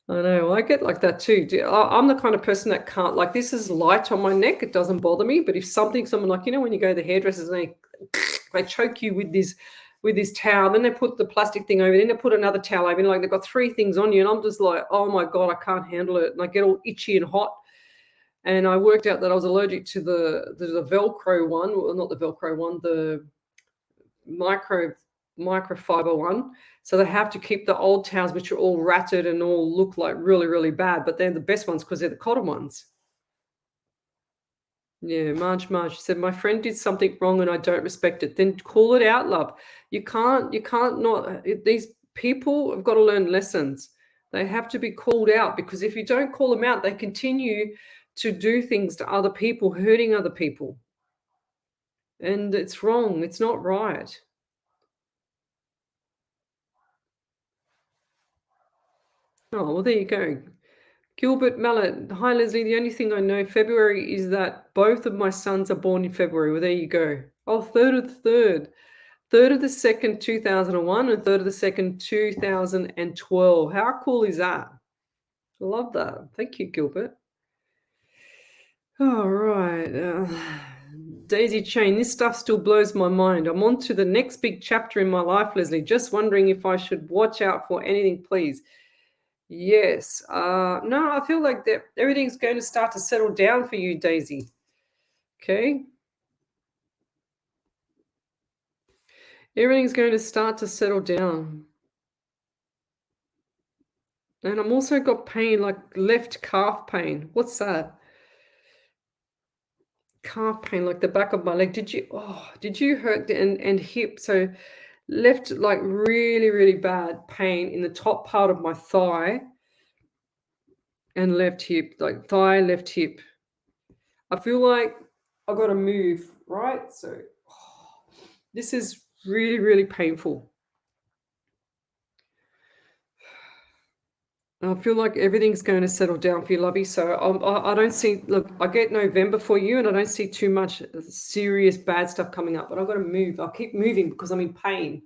I know. I get like that too. I'm the kind of person that can't, like, this is light on my neck. It doesn't bother me. But if someone like, when you go to the hairdressers and they choke you with this towel, then they put the plastic thing over, then they put another towel over, and like they've got three things on you, and I'm just like, oh my God, I can't handle it. And I get all itchy and hot. And I worked out that I was allergic to the Velcro one, well, not the Velcro one, the microfiber one. So they have to keep the old towels, which are all ratted and all look like really, really bad. But they're the best ones because they're the cotton ones. Yeah, Marge said, my friend did something wrong and I don't respect it. Then call it out, love. You can't not. These people have got to learn lessons. They have to be called out, because if you don't call them out, they continue to do things to other people, hurting other people. And it's wrong. It's not right. Oh, well, there you go. Gilbert Mallet. Hi, Lesley. The only thing I know February is that both of my sons are born in February. Well, there you go. Oh, 3rd of the 3rd. 3rd of the 2nd, 2001, and 3rd of the 2nd, 2012. How cool is that? I love that. Thank you, Gilbert. All right. Daisy Chain, this stuff still blows my mind. I'm on to the next big chapter in my life, Lesley. Just wondering if I should watch out for anything, please. Yes. No, I feel like that everything's going to start to settle down for you, Daisy. Okay. Everything's going to start to settle down. And I'm also got pain, like left calf pain. What's that? Calf pain, like the back of my leg. Did you hurt and hip? So left, like really, really bad pain in the top part of my thigh and left hip, like thigh, left hip. I feel like I got to move, right? So this is really, really painful. I feel like everything's going to settle down for you, lovey. So I don't see, look, I get November for you and I don't see too much serious bad stuff coming up, but I've got to move. I'll keep moving because I'm in pain.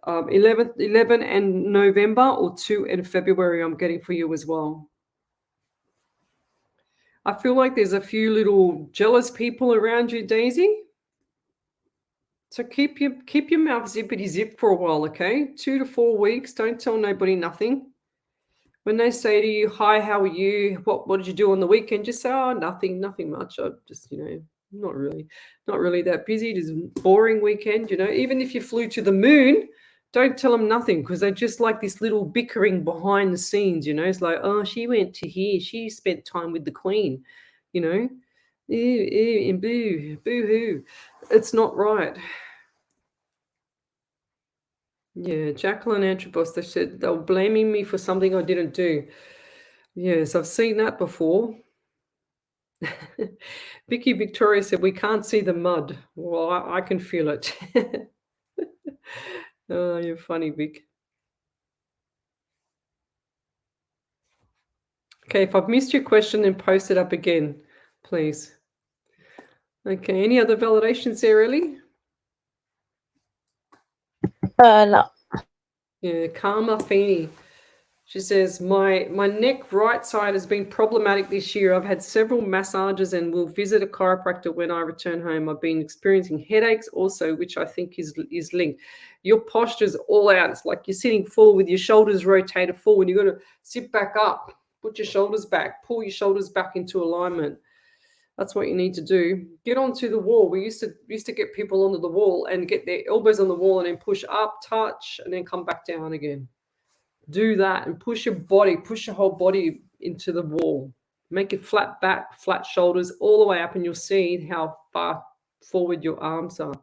11 and November, or 2 in February I'm getting for you as well. I feel like there's a few little jealous people around you, Daisy. So keep your mouth zippity zip for a while, okay? 2 to 4 weeks. Don't tell nobody nothing. When they say to you, hi, how are you? What did you do on the weekend? Just say, oh, nothing much. I just, not really that busy. Just boring weekend, Even if you flew to the moon, don't tell them nothing, because they're just like this little bickering behind the scenes, It's like, oh, she went to here. She spent time with the Queen, Ew, and boo-hoo. It's not right. Yeah, Jacqueline Antrobos, they said they were blaming me for something I didn't do. Yes, I've seen that before. Vicky Victoria said, we can't see the mud. Well, I can feel it. Oh, you're funny, Vic. Okay, if I've missed your question, then post it up again, please. Okay, any other validations there, Ellie? No. Yeah, Karma Feeney. She says, my neck right side has been problematic this year. I've had several massages and will visit a chiropractor when I return home. I've been experiencing headaches also, which I think is linked. Your posture's all out. It's like you're sitting forward with your shoulders rotated forward. You've got to sit back up, put your shoulders back, pull your shoulders back into alignment. That's what you need to do. Get onto the wall. We used to get people onto the wall and get their elbows on the wall and then push up, touch, and then come back down again. Do that and push your whole body into the wall. Make it flat back, flat shoulders all the way up, and you'll see how far forward your arms are.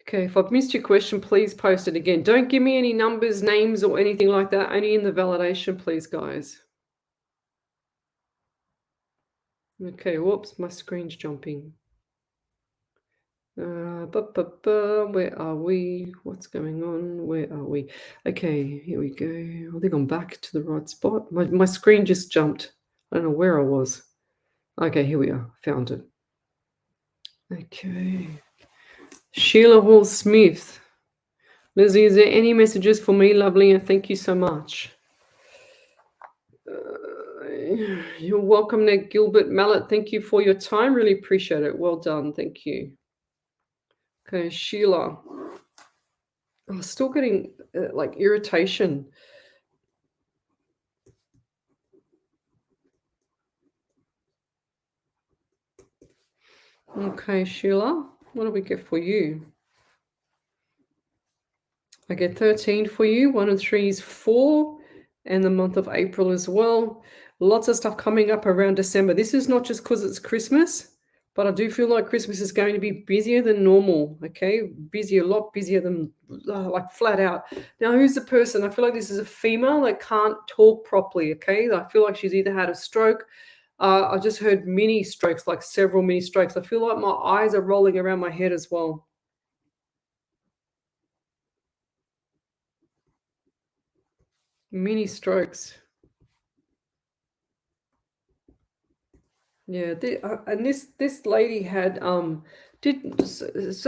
Okay, if I've missed your question, please post it again. Don't give me any numbers, names, or anything like that. Only in the validation, please, guys. Okay, whoops, my screen's jumping. Where are we? What's going on? Where are we? Okay, here we go. I think I'm back to the right spot. My screen just jumped. I don't know where I was. Okay, here we are. Found it. Okay. Sheila Hall Smith. Lizzie, is there any messages for me, lovely? And thank you so much. You're welcome, Nick Gilbert Mallet. Thank you for your time. Really appreciate it. Well done. Thank you. Okay, Sheila. I'm still getting like irritation. Okay, Sheila. What do we get for you? I get 13 for you. 1 and 3 is 4. And the month of April as well. Lots of stuff coming up around December. This is not just because it's Christmas, but I do feel like Christmas is going to be busier than normal. Okay, busier, a lot busier than like flat out. Now, who's the person? I feel like this is a female that can't talk properly. Okay, I feel like she's either had a stroke. I just heard mini strokes, like several mini strokes. I feel like my eyes are rolling around my head as well. Mini strokes. Yeah, and this lady had so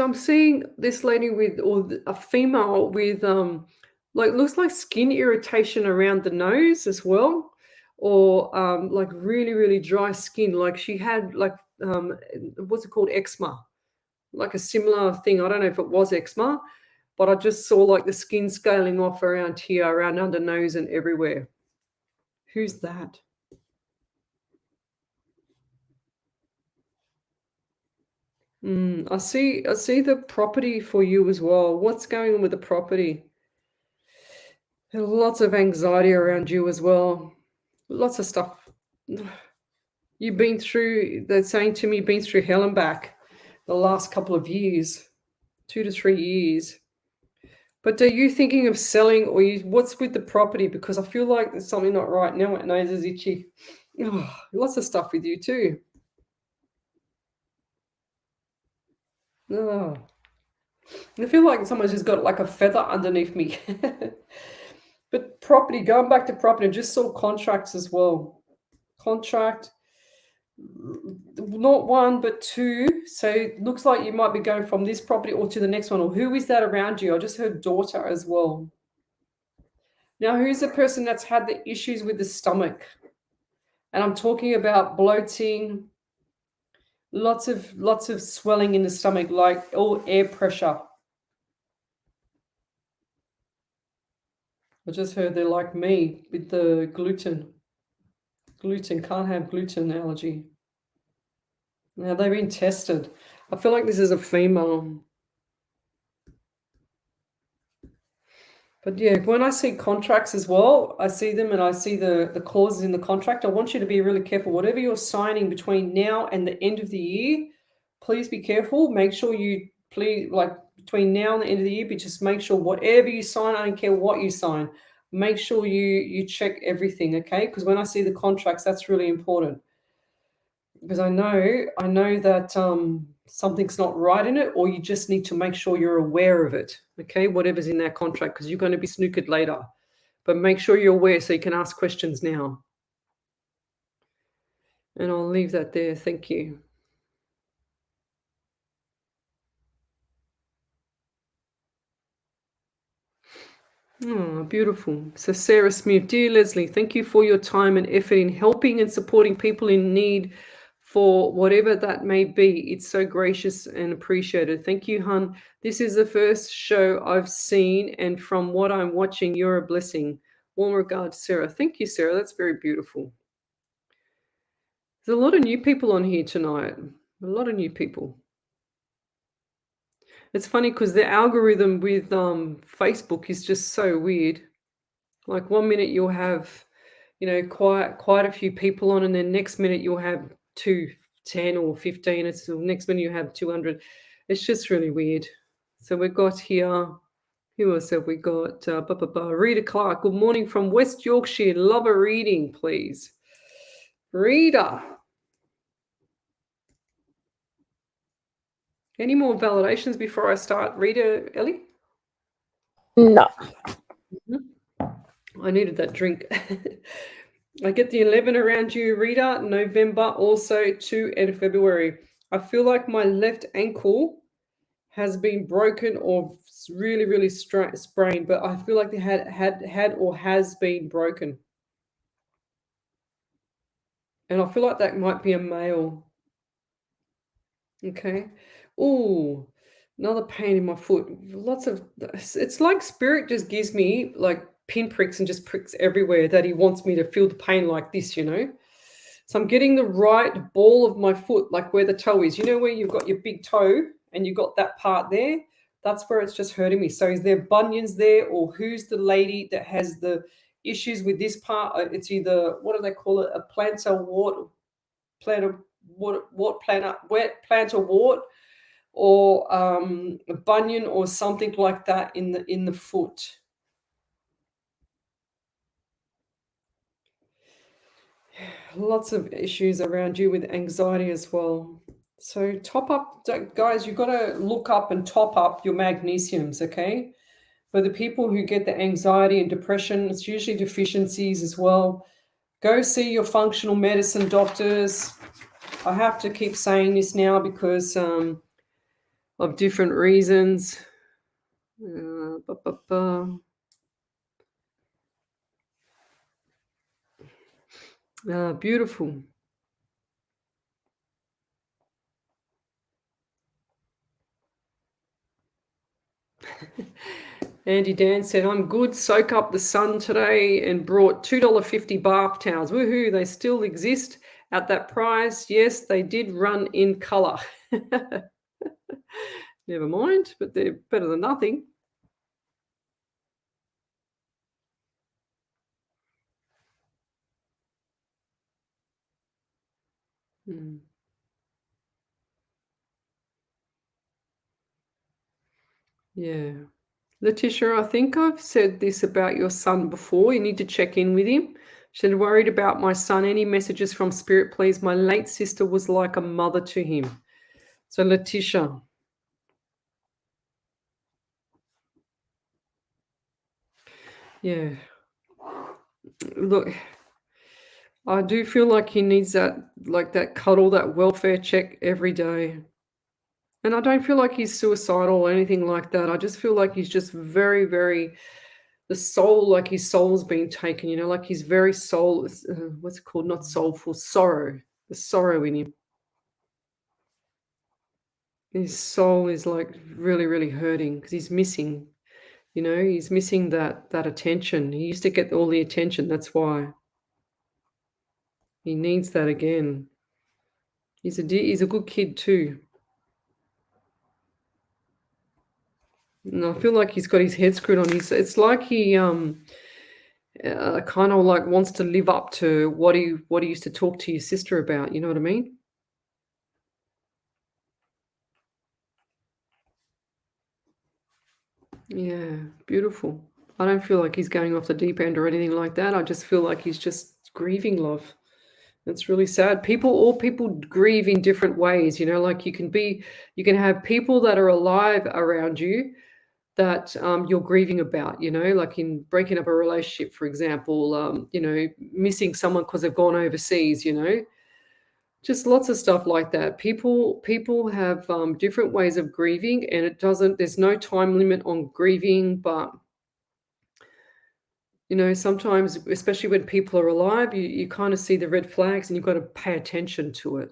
I'm seeing this lady with a female with like looks like skin irritation around the nose as well, or like really dry skin. Like she had like what's it called, eczema, like a similar thing. I don't know if it was eczema, but I just saw like the skin scaling off around here, around under nose and everywhere. Who's that? I see the property for you as well. What's going on with the property? There's lots of anxiety around you as well. Lots of stuff. You've been through, they're saying to me, you've been through hell and back the last couple of years, 2 to 3 years. But are you thinking of selling, or what's with the property? Because I feel like there's something not right now. My nose is itchy. Oh, lots of stuff with you too. Oh. I feel like someone's just got like a feather underneath me. But property, going back to property, I just saw contracts as well. Contract, not 1, but 2. So it looks like you might be going from this property or to the next one. Or who is that around you? I just heard daughter as well. Now, who's the person that's had the issues with the stomach? And I'm talking about bloating, lots of swelling in the stomach, like all air pressure. I just heard they're like me with the gluten. Gluten, can't have gluten allergy. Now they've been tested. I feel like this is a female. But yeah, when I see contracts as well, I see them and I see the clauses in the contract. I want you to be really careful. Whatever you're signing between now and the end of the year, please be careful. Make sure like between now and the end of the year, but just make sure whatever you sign, I don't care what you sign, make sure you check everything, okay? Because when I see the contracts, that's really important. Because I know that something's not right in it, or you just need to make sure you're aware of it, okay? Whatever's in that contract, because you're going to be snookered later. But make sure you're aware so you can ask questions now. And I'll leave that there. Thank you. Oh, beautiful. So Sarah Smith, dear Lesley, thank you for your time and effort in helping and supporting people in need, for whatever that may be. It's so gracious and appreciated. Thank you, hun. This is the first show I've seen, and from what I'm watching, you're a blessing. Warm regards, Sarah. Thank you, Sarah. That's very beautiful. There's a lot of new people on here tonight. A lot of new people. It's funny because the algorithm with Facebook is just so weird. Like 1 minute you'll have, quite a few people on, and then next minute you'll have 10 or 15. It's the next minute you have 200. It's just really weird. So we've got here, who else have we got? Rita Clark. Good morning from West Yorkshire. Love a reading, please. Rita. Any more validations before I start, Rita, Ellie? No. I needed that drink. I get the 11 around you, Rita, November, also 2 and February. I feel like my left ankle has been broken or really, really sprained, but I feel like it had or has been broken. And I feel like that might be a male. Okay. Oh, another pain in my foot. Lots of, it's like spirit just gives me like pinpricks and just pricks everywhere that he wants me to feel the pain like this, you know? So I'm getting the right ball of my foot, like where the toe is. You know where you've got your big toe and you've got that part there? That's where it's just hurting me. So is there bunions there, or who's the lady that has the issues with this part? It's either, what do they call it? A plantar wart, plantar wart, or a bunion or something like that in the foot. Lots of issues around you with anxiety as well. So top up, guys, you've got to look up and top up your magnesiums, okay? For the people who get the anxiety and depression, it's usually deficiencies as well. Go see your functional medicine doctors. I have to keep saying this now because of different reasons. Beautiful. Andy Dan said, I'm good. Soak up the sun today and brought $2.50 bath towels. Woohoo, they still exist at that price. Yes, they did run in color. Never mind, but they're better than nothing. Yeah. Letitia, I think I've said this about your son before. You need to check in with him. She said, worried about my son. Any messages from spirit, please? My late sister was like a mother to him. So Letitia. Yeah. Look, I do feel like he needs that, like that cuddle, that welfare check every day. And I don't feel like he's suicidal or anything like that. I just feel like he's just very, very, the soul, like his soul's been taken, you know, like he's very soul, what's it called? Not soulful, sorrow, the sorrow in him. His soul is like really, really hurting because he's missing, you know, he's missing that attention. He used to get all the attention. That's why he needs that again. He's a good kid too. And I feel like he's got his head screwed on. It's like he kind of like wants to live up to what he used to talk to your sister about. You know what I mean? Yeah, beautiful. I don't feel like he's going off the deep end or anything like that. I just feel like he's just grieving love. It's really sad. All people grieve in different ways. You know, like you can have people that are alive around you that you're grieving about, you know, like in breaking up a relationship, for example, you know, missing someone because they've gone overseas, you know, just lots of stuff like that. People have different ways of grieving, and there's no time limit on grieving, but you know, sometimes, especially when people are alive, you kind of see the red flags and you've got to pay attention to it.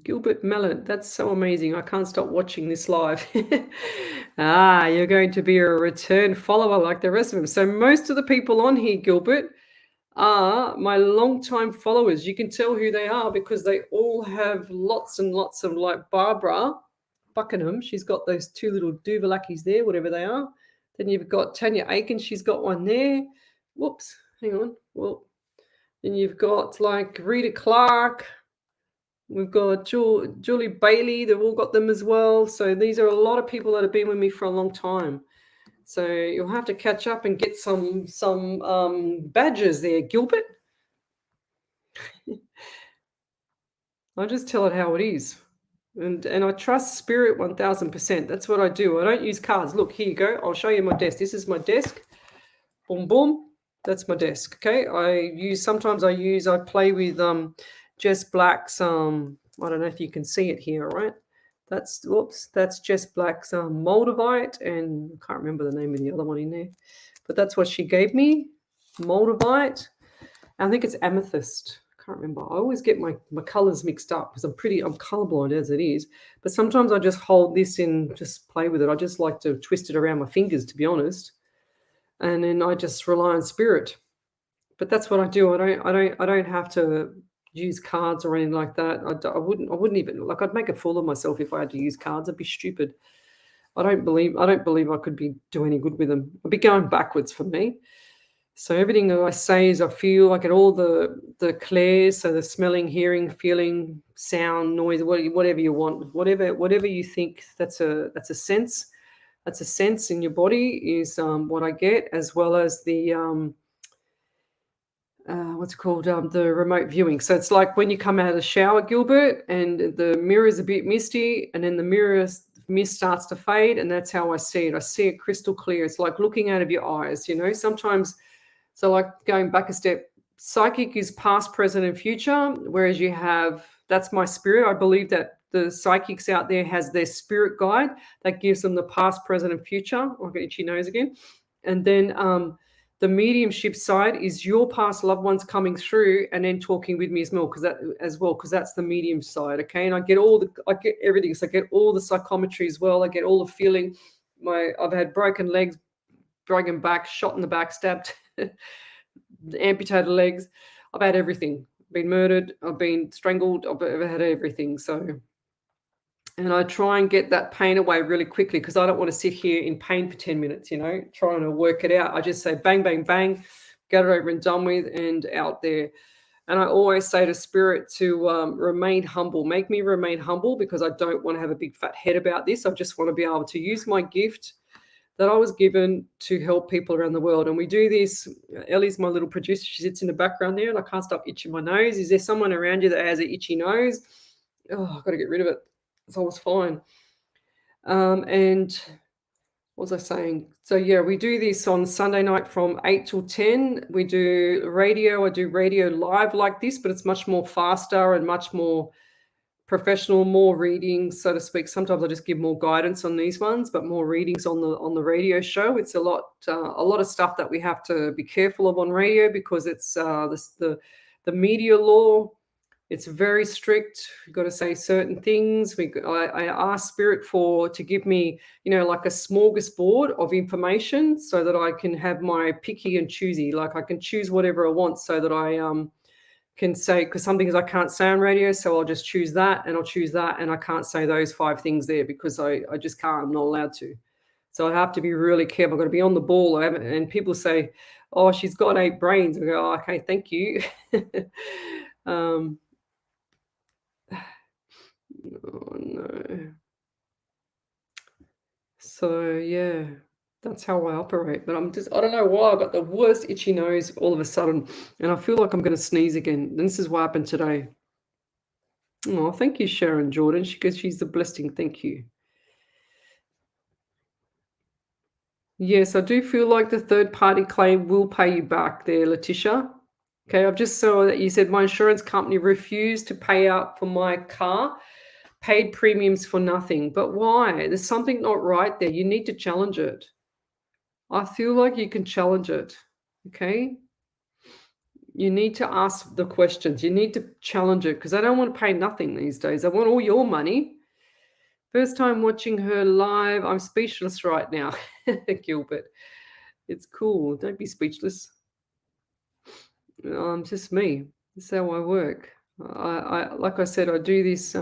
Gilbert Mellon, that's so amazing. I can't stop watching this live. You're going to be a return follower like the rest of them. So most of the people on here, Gilbert, are my longtime followers. You can tell who they are because they all have lots and lots of, like Barbara Buckingham. She's got those two little Duvalakis there, whatever they are. Then you've got Tanya Aiken. She's got one there. Whoops, hang on. Well, then you've got like Rita Clark. We've got Julie Bailey. They've all got them as well. So these are a lot of people that have been with me for a long time. So you'll have to catch up and get some badges there, Gilbert. I just tell it how it is. And I trust spirit 1000%. That's what I do. I don't use cards. Look, here you go. I'll show you my desk. This is my desk. Boom, boom. That's my desk. Okay. I play with Jess Black's I don't know if you can see it here, right? That's Jess Black's Moldavite, and I can't remember the name of the other one in there. But that's what she gave me. Moldavite. I think it's amethyst. I can't remember. I always get my colors mixed up because I'm colorblind as it is. But sometimes I just hold this in, just play with it. I just like to twist it around my fingers, to be honest. And then I just rely on spirit. But that's what I do. I don't have to use cards or anything like that. I wouldn't even, like, I'd make a fool of myself if I had to use cards. I'd be stupid. I don't believe I could do any good with them. I'd be going backwards for me. So everything that I say is I feel. I get all the clairs, so the smelling, hearing, feeling, sound, noise, whatever you want, whatever you think. That's a sense. That's a sense in your body is what I get, as well as the what's it called, the remote viewing. So it's like when you come out of the shower, Gilbert, and the mirror's a bit misty, and then the mist starts to fade, and that's how I see it. I see it crystal clear. It's like looking out of your eyes, sometimes. So like going back a step, psychic is past, present, and future, whereas that's my spirit. I believe that the psychics out there has their spirit guide that gives them the past, present, and future. I'll get itchy nose again. And then the mediumship side is your past loved ones coming through and then talking with me as well, because that's the medium side. Okay. And I get everything. So I get all the psychometry as well. I get all the feeling. I've had broken legs, broken back, shot in the back, stabbed, amputated legs. I've had everything. I've been murdered. I've been strangled. I've had everything. And I try and get that pain away really quickly because I don't want to sit here in pain for 10 minutes, trying to work it out. I just say bang, bang, bang, get it over and done with and out there. And I always say to spirit to remain humble, make me remain humble, because I don't want to have a big fat head about this. I just want to be able to use my gift that I was given to help people around the world. And we do this. Ellie's my little producer. She sits in the background there and I can't stop itching my nose. Is there someone around you that has an itchy nose? Oh, I've got to get rid of it. It's always fine. And what was I saying? So yeah, we do this on Sunday night from 8 till 10. We do radio. I do radio live like this, but it's much more faster and much more professional, more readings, so to speak. Sometimes I just give more guidance on these ones, but more readings on the radio show. It's a lot of stuff that we have to be careful of on radio because it's the media law. It's very strict. You've got to say certain things. I ask spirit to give me, like a smorgasbord of information so that I can have my picky and choosy. Like I can choose whatever I want so that I can say, because some things I can't say on radio, so I'll just choose that and I'll choose that, and I can't say those 5 things there because I just can't. I'm not allowed to. So I have to be really careful. I've got to be on the ball. And people say, oh, she's got 8 brains. I go, oh, okay, thank you. Oh no. So yeah, that's how I operate. But I don't know why I got the worst itchy nose all of a sudden, and I feel like I'm going to sneeze again. And this is what happened today. Oh, thank you, Sharon Jordan. She's the blessing. Thank you. Yes, I do feel like the third-party claim will pay you back there, Letitia. Okay, I've just saw that you said my insurance company refused to pay out for my car. Paid premiums for nothing. But why? There's something not right there. You need to challenge it. I feel like you can challenge it. Okay? You need to ask the questions. You need to challenge it because I don't want to pay nothing these days. I want all your money. First time watching her live. I'm speechless right now, Gilbert. It's cool. Don't be speechless. I'm just me. That's how I work. I like I said, I do this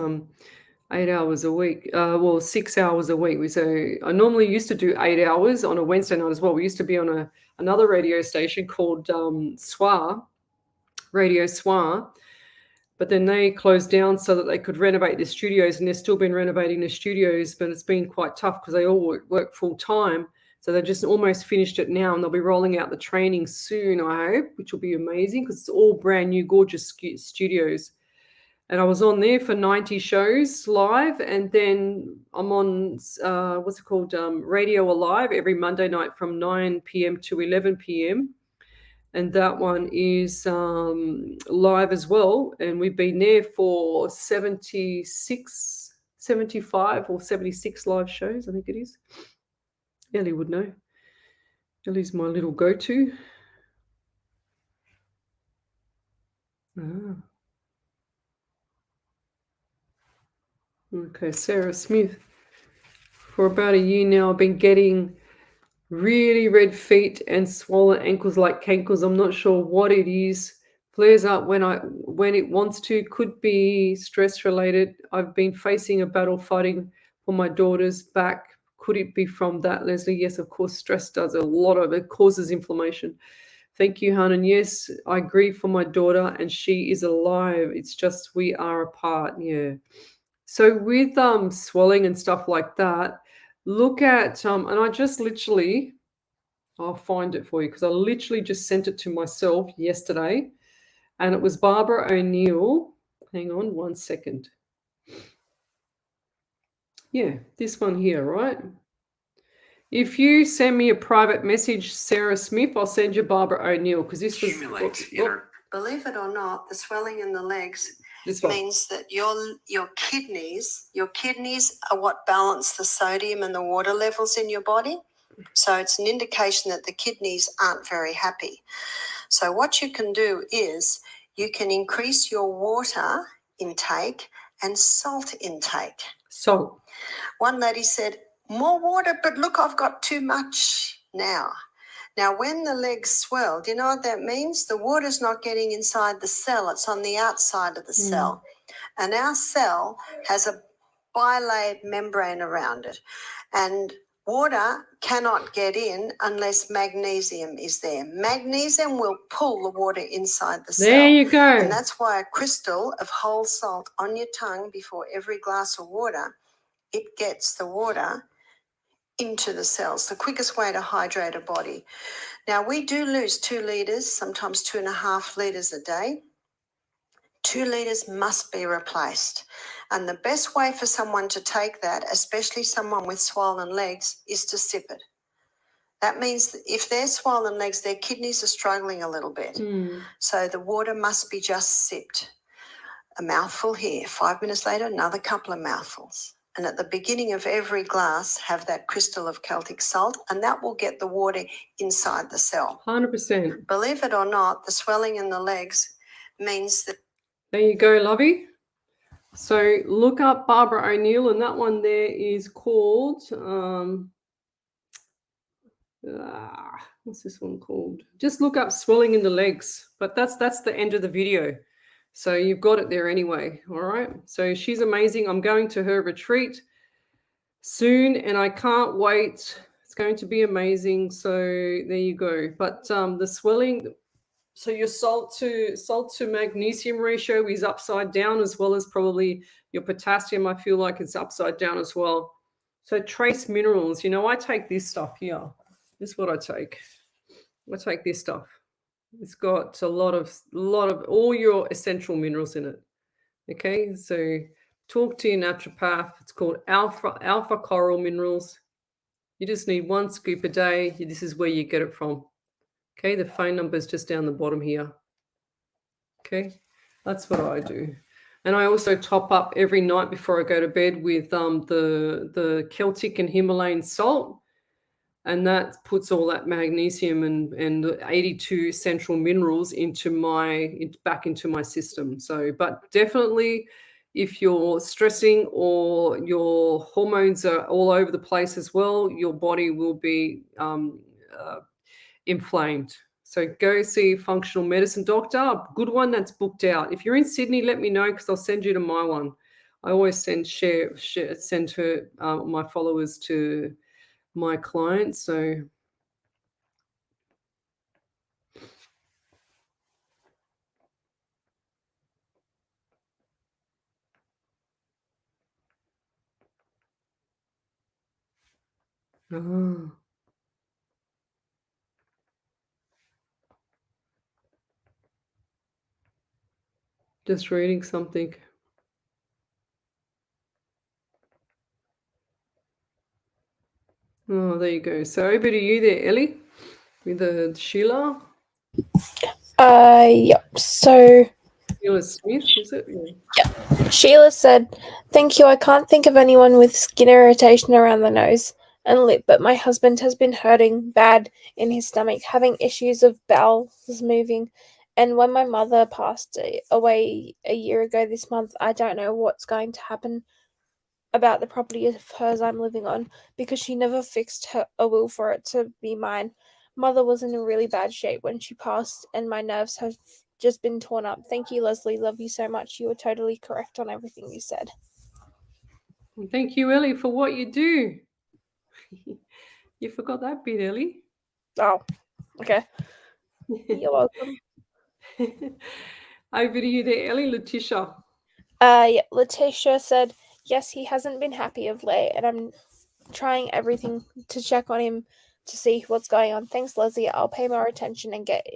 8 hours a week, 6 hours a week. So I normally used to do 8 hours on a Wednesday night as well. We used to be on another radio station called Radio Soir, but then they closed down so that they could renovate the studios, and they've still been renovating the studios, but it's been quite tough because they all work full time So they've just almost finished it now, and they'll be rolling out the training soon, I hope, which will be amazing because it's all brand new, gorgeous studios. And I was on there for 90 shows live, and then I'm on what's it called, Radio Alive every Monday night from 9 p.m. to 11 p.m. And that one is live as well. And we've been there for 76, 75 or 76 live shows, I think it is. Ellie would know. Ellie's my little go-to. Ah. Okay, Sarah Smith. For about a year now, I've been getting really red feet and swollen ankles like cankles. I'm not sure what it is. Flares up when it wants to. Could be stress related. I've been facing a battle fighting for my daughter's back. Could it be from that, Lesley? Yes, of course. Stress does a lot of it. Causes inflammation. Thank you, Hanan. Yes, I grieve for my daughter, and she is alive. It's just we are apart. Yeah. So with swelling and stuff like that, look at and I just literally, I'll find it for you because I literally just sent it to myself yesterday, and it was Barbara O'Neill. Hang on one second. Yeah, this one here, right? If you send me a private message, Sarah Smith, I'll send you Barbara O'Neill because this was. Believe it or not, the swelling in the legs This one. means that your kidneys are what balance the sodium and the water levels in your body. So it's an indication that the kidneys aren't very happy. So what you can do is you can increase your water intake and salt intake. Salt. One lady said, more water, but look, I've got too much now. Now, when the legs swell, do you know what that means? The water's not getting inside the cell. It's on the outside of the cell. And our cell has a bilayered membrane around it. And water cannot get in unless magnesium is there. Magnesium will pull the water inside the cell. There you go. And that's why a crystal of whole salt on your tongue before every glass of water, it gets the water into the cells, the quickest way to hydrate a body. Now, we do lose 2 litres, sometimes 2.5 litres a day. 2 litres must be replaced. And the best way for someone to take that, especially someone with swollen legs, is to sip it. That means that if they're swollen legs, their kidneys are struggling a little bit. So the water must be just sipped. A mouthful here, 5 minutes later, another couple of mouthfuls. And at the beginning of every glass, have that crystal of Celtic salt, and that will get the water inside the cell. 100%. Believe it or not, the swelling in the legs means that. There you go, lovey. So look up Barbara O'Neill, and that one there is called, what's this one called? Just look up swelling in the legs, but that's the end of the video. So you've got it there anyway, all right? So she's amazing. I'm going to her retreat soon, and I can't wait. It's going to be amazing. So there you go. But the swelling, so your salt to magnesium ratio is upside down, as well as probably your potassium. I feel like it's upside down as well. So trace minerals, I take this stuff here. This is what I take. I take this stuff. It's got a lot of all your essential minerals in it. Okay, so talk to your naturopath. It's called alpha coral minerals. You just need 1 scoop a day. This is where you get it from. Okay, the phone number is just down the bottom here. Okay, that's what I do. And I also top up every night before I go to bed with the Celtic and Himalayan salt. And that puts all that magnesium and 82 essential minerals back into my system. So, but definitely if you're stressing or your hormones are all over the place as well, your body will be inflamed. So go see a functional medicine doctor, a good one that's booked out. If you're in Sydney, let me know because I'll send you to my one. I always send her my followers to my clients. So Just reading something. Oh, there you go. So over to you there, Ellie, with the Sheila. Yep. So Sheila Smith, is it? Yeah. Sheila said, "Thank you. I can't think of anyone with skin irritation around the nose and lip, but my husband has been hurting bad in his stomach, having issues of bowels moving. And when my mother passed away a year ago this month, I don't know what's going to happen about the property of hers I'm living on because she never fixed a will for it to be mine. Mother was in a really bad shape when she passed, and my nerves have just been torn up. Thank you, Lesley. Love you so much. You were totally correct on everything you said." Thank you, Ellie, for what you do. You forgot that bit, Ellie. Oh, okay. You're welcome. Over to you there, Ellie. Letitia. Yeah, Letitia said, "Yes, he hasn't been happy of late, and I'm trying everything to check on him to see what's going on. Thanks, Leslie. I'll pay more attention and get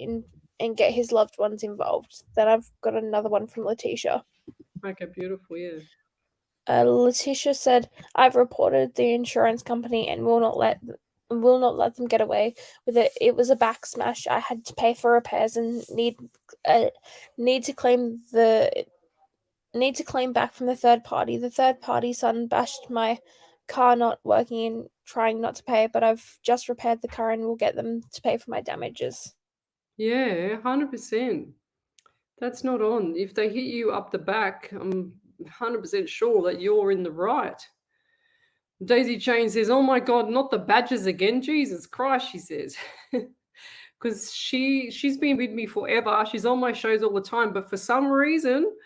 his loved ones involved." Then I've got another one from Letitia. Okay, beautiful, yeah. Letitia said, "I've reported the insurance company and will not let them get away with it. It was a back smash. I had to pay for repairs and need to claim back from the third party. The third party son bashed my car not working and trying not to pay, but I've just repaired the car and will get them to pay for my damages." Yeah, 100%. That's not on. If they hit you up the back, I'm 100% sure that you're in the right. Daisy Jane says, "Oh my God, not the badges again. Jesus Christ," she says. Because she's been with me forever. She's on my shows all the time. But for some reason,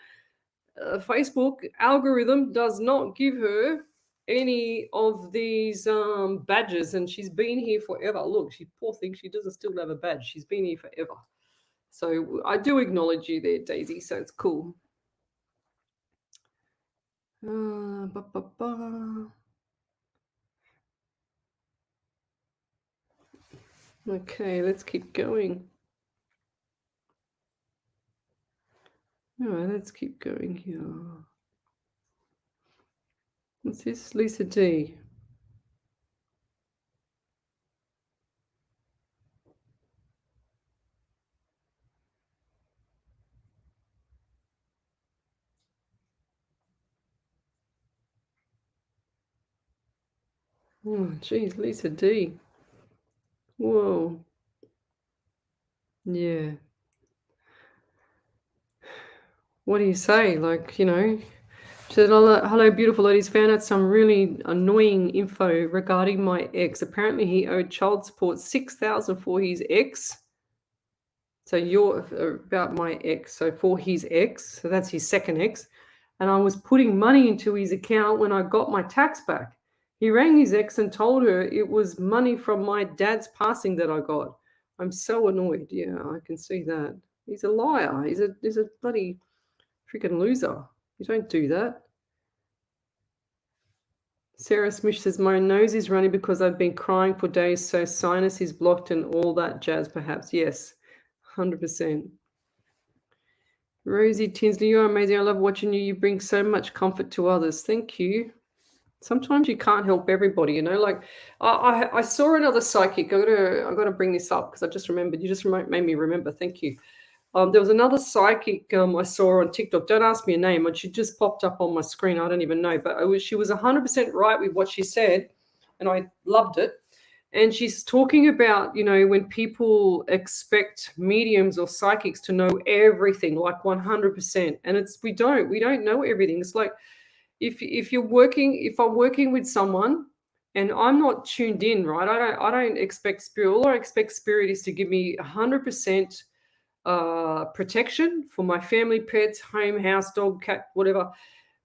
Facebook algorithm does not give her any of these badges. And she's been here forever. Look, she poor thing, she doesn't still have a badge. She's been here forever. So I do acknowledge you there, Daisy. So it's cool. Ba, ba, ba. Okay, let's keep going. All right, let's keep going here. What's this? Lisa D. Oh, geez, Lisa D. Whoa. Yeah. What do you say? Like, she said, hello, beautiful ladies. Found out some really annoying info regarding my ex. Apparently, he owed child support $6,000 for his ex. So you're about my ex. So for his ex, so that's his second ex. And I was putting money into his account when I got my tax back. He rang his ex and told her it was money from my dad's passing that I got. I'm so annoyed. Yeah, I can see that. He's a liar. He's a bloody freaking loser. You don't do that. Sarah Smith says, my nose is running because I've been crying for days, so sinus is blocked and all that jazz, perhaps. Yes, 100%. Rosie Tinsley, you're amazing. I love watching you. You bring so much comfort to others. Thank you. Sometimes you can't help everybody, like I saw another psychic. I got to bring this up because I just remembered. You just made me remember. Thank you. There was another psychic I saw on TikTok. Don't ask me a name. She just popped up on my screen. I don't even know. But she was 100% right with what she said, and I loved it. And she's talking about, when people expect mediums or psychics to know everything, like 100%. And we don't know everything. It's like, if I'm working with someone and I'm not tuned in, right? I don't expect spirit. All I expect spirit is to give me 100% protection for my family, pets, home, house, dog, cat, whatever,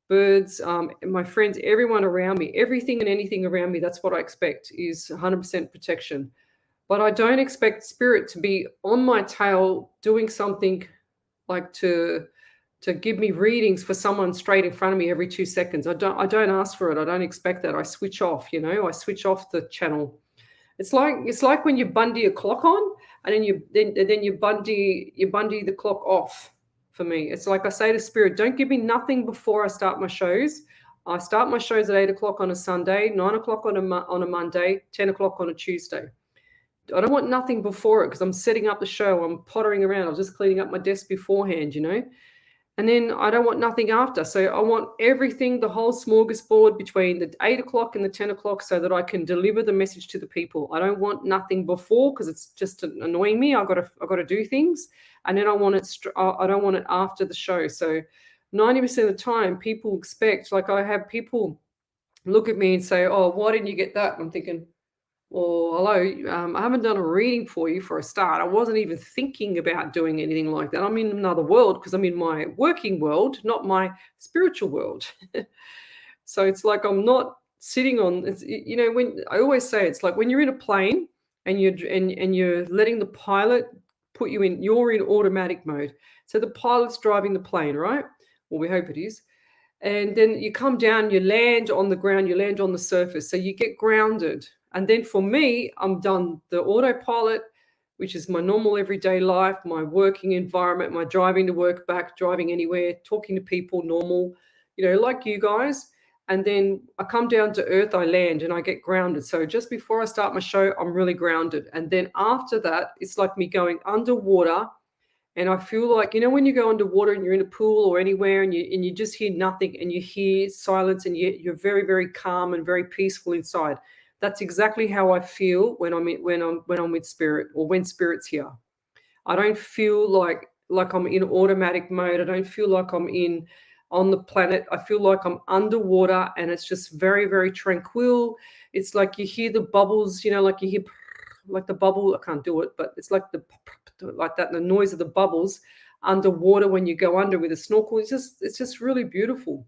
birds, my friends, everyone around me, everything and anything around me. That's what I expect is 100% protection. But I don't expect spirit to be on my tail doing something like to give me readings for someone straight in front of me every 2 seconds. I don't ask for it. I don't expect that. I switch off, I switch off the channel. It's like when you Bundy a clock on and then you Bundy the clock off for me. It's like I say to Spirit, don't give me nothing before I start my shows. I start my shows at 8 o'clock on a Sunday, 9 o'clock on a Monday, 10 o'clock on a Tuesday. I don't want nothing before it because I'm setting up the show. I'm pottering around. I was just cleaning up my desk beforehand, And then I don't want nothing after. So I want everything, the whole smorgasbord between the 8 o'clock and the 10 o'clock so that I can deliver the message to the people. I don't want nothing before because it's just annoying me. I've got to do things. And then I don't want it after the show. So 90% of the time people expect, like I have people look at me and say, oh, why didn't you get that? I'm thinking, well, hello, I haven't done a reading for you for a start. I wasn't even thinking about doing anything like that. I'm in another world because I'm in my working world, not my spiritual world. So it's like I'm not sitting on, when I always say it's like when you're in a plane and you're letting the pilot put you in, you're in automatic mode. So the pilot's driving the plane, right? Well, we hope it is. And then you come down, you land on the ground, you land on the surface. So you get grounded. And then for me, I'm done the autopilot, which is my normal everyday life, my working environment, my driving to work, back, driving anywhere, talking to people, normal, like you guys. And then I come down to earth, I land and I get grounded. So just before I start my show, I'm really grounded. And then after that, it's like me going underwater. And I feel like, when you go underwater and you're in a pool or anywhere and you just hear nothing and you hear silence and you're very, very calm and very peaceful inside. That's exactly how I feel when I'm with Spirit or when Spirit's here. I don't feel like I'm in automatic mode. I don't feel like I'm on the planet. I feel like I'm underwater and it's just very, very tranquil. It's like you hear the bubbles, like you hear like the bubble. I can't do it, but it's like like that, the noise of the bubbles underwater when you go under with a snorkel. It's just really beautiful.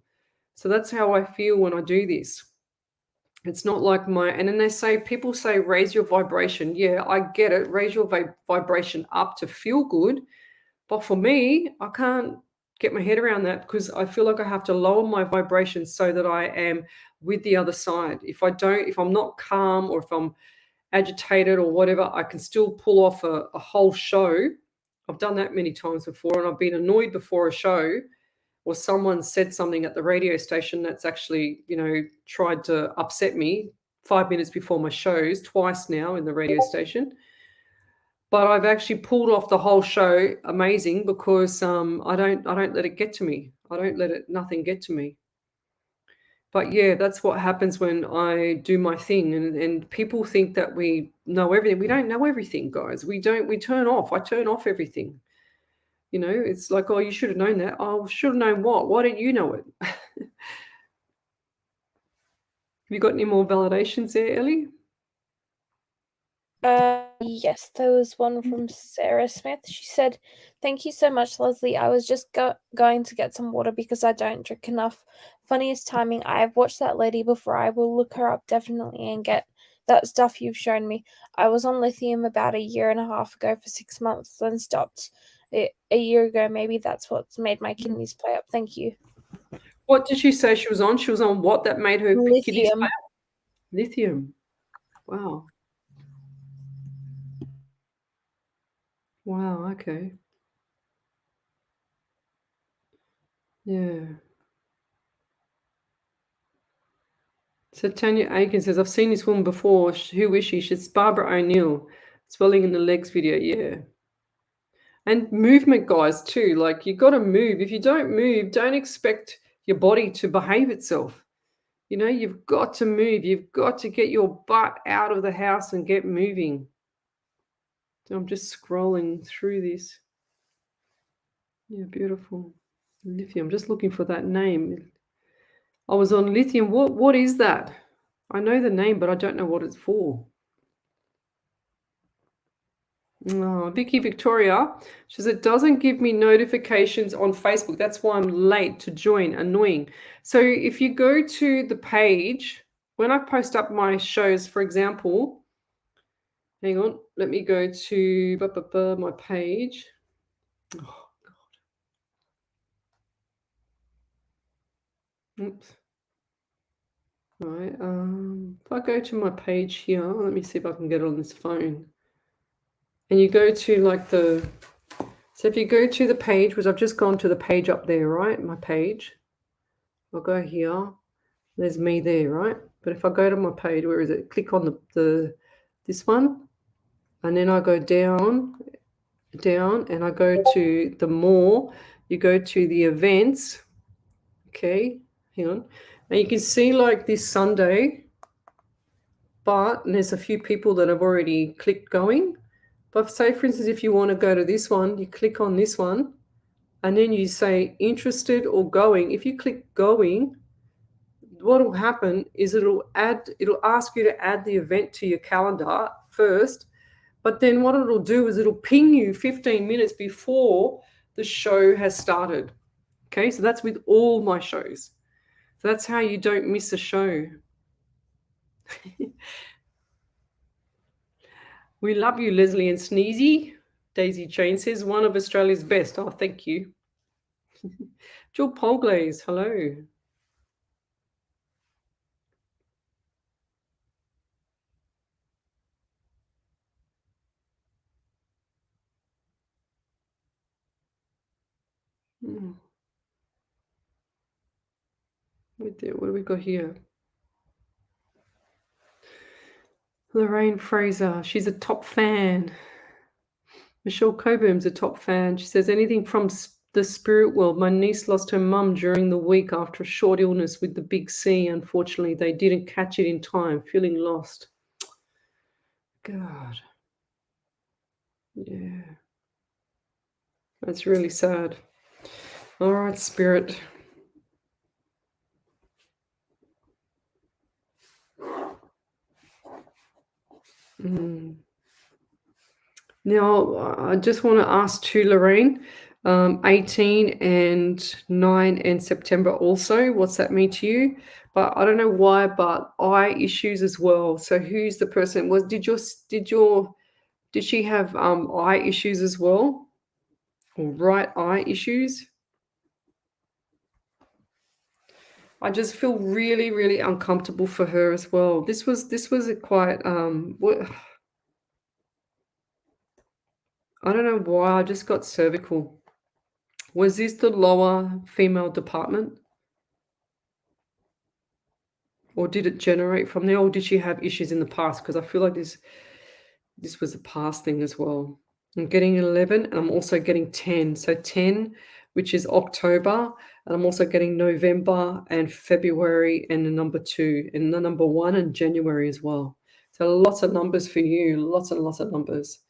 So that's how I feel when I do this. It's not like and then people say raise your vibration. Yeah, I get it. Raise your vibration up to feel good. But for me, I can't get my head around that because I feel like I have to lower my vibration so that I am with the other side. If I'm not calm or if I'm agitated or whatever, I can still pull off a whole show. I've done that many times before, and I've been annoyed before a show or someone said something at the radio station that's actually, tried to upset me 5 minutes before my shows, twice now in the radio station. But I've actually pulled off the whole show amazing because I don't let it get to me. I don't let nothing get to me. But yeah, that's what happens when I do my thing. And people think that we know everything. We don't know everything, guys. We turn off. I turn off everything. It's like, oh, you should have known that. Oh, should have known what? Why didn't you know it? Have you got any more validations there, Ellie? Yes, there was one from Sarah Smith. She said, "Thank you so much, Lesley. I was just going to get some water because I don't drink enough. Funniest timing. I have watched that lady before. I will look her up definitely and get that stuff you've shown me. I was on lithium about 1.5 years ago for 6 months, then stopped a year ago. Maybe that's what's made my kidneys play up. Thank you." What did she say she was on? She was on what that made her kidneys play Lithium. up? Lithium. Wow. Wow, okay. Yeah. So Tanya Aiken says, I've seen this woman before. Who is she? She's Barbara O'Neill. Swelling in the legs video, yeah. And movement, guys, too. Like, you got to move. If you don't move, don't expect your body to behave itself. You've got to move. You've got to get your butt out of the house and get moving. So I'm just scrolling through this. Yeah, beautiful. Lithium. I'm just looking for that name. I was on lithium. What is that? I know the name, but I don't know what it's for. Oh, Vicky Victoria, she says, it doesn't give me notifications on Facebook. That's why I'm late to join. Annoying. So if you go to the page, when I post up my shows, for example, hang on, let me go to my page. Oh, God. Oops. All right. If I go to my page here, let me see if I can get it on this phone. And you go to so So if you go to the page, which I've just gone to the page up there, right? My page. I'll go here. There's me there, right? But if I go to my page, where is it? Click on this one, and then I go down, and I go to the more. You go to the events. Okay, hang on. And you can see like this Sunday, but there's a few people that have already clicked going. But say, for instance, if you want to go to this one, you click on this one, and then you say interested or going. If you click going, what will happen is it'll ask you to add the event to your calendar first, but then what it'll do is it'll ping you 15 minutes before the show has started. Okay, so that's with all my shows. So that's how you don't miss a show. We love you, Leslie and Sneezy. Daisy Jane says, one of Australia's best. Oh, thank you. Jill Polglaze, hello. What do we got here? Lorraine Fraser, she's a top fan. Michelle Coburn's a top fan. She says, anything from the spirit world. My niece lost her mum during the week after a short illness with the big C. Unfortunately, they didn't catch it in time. Feeling lost. God. Yeah. That's really sad. All right, spirit. Now, I just want to ask too, Lorraine, 18 and 9 and September also, what's that mean to you? But I don't know why, but eye issues as well. So who's the person? Did she have eye issues as well? Or right eye issues? I just feel really, really uncomfortable for her as well. This was a quite I don't know why, I just got cervical. Was this the lower female department? Or did it generate from there? Or did she have issues in the past? Because I feel like this was a past thing as well. I'm getting 11 and I'm also getting 10. So 10, which is October, and I'm also getting November and February and the number 2 and the number 1 and January as well. So lots of numbers for you, lots and lots of numbers.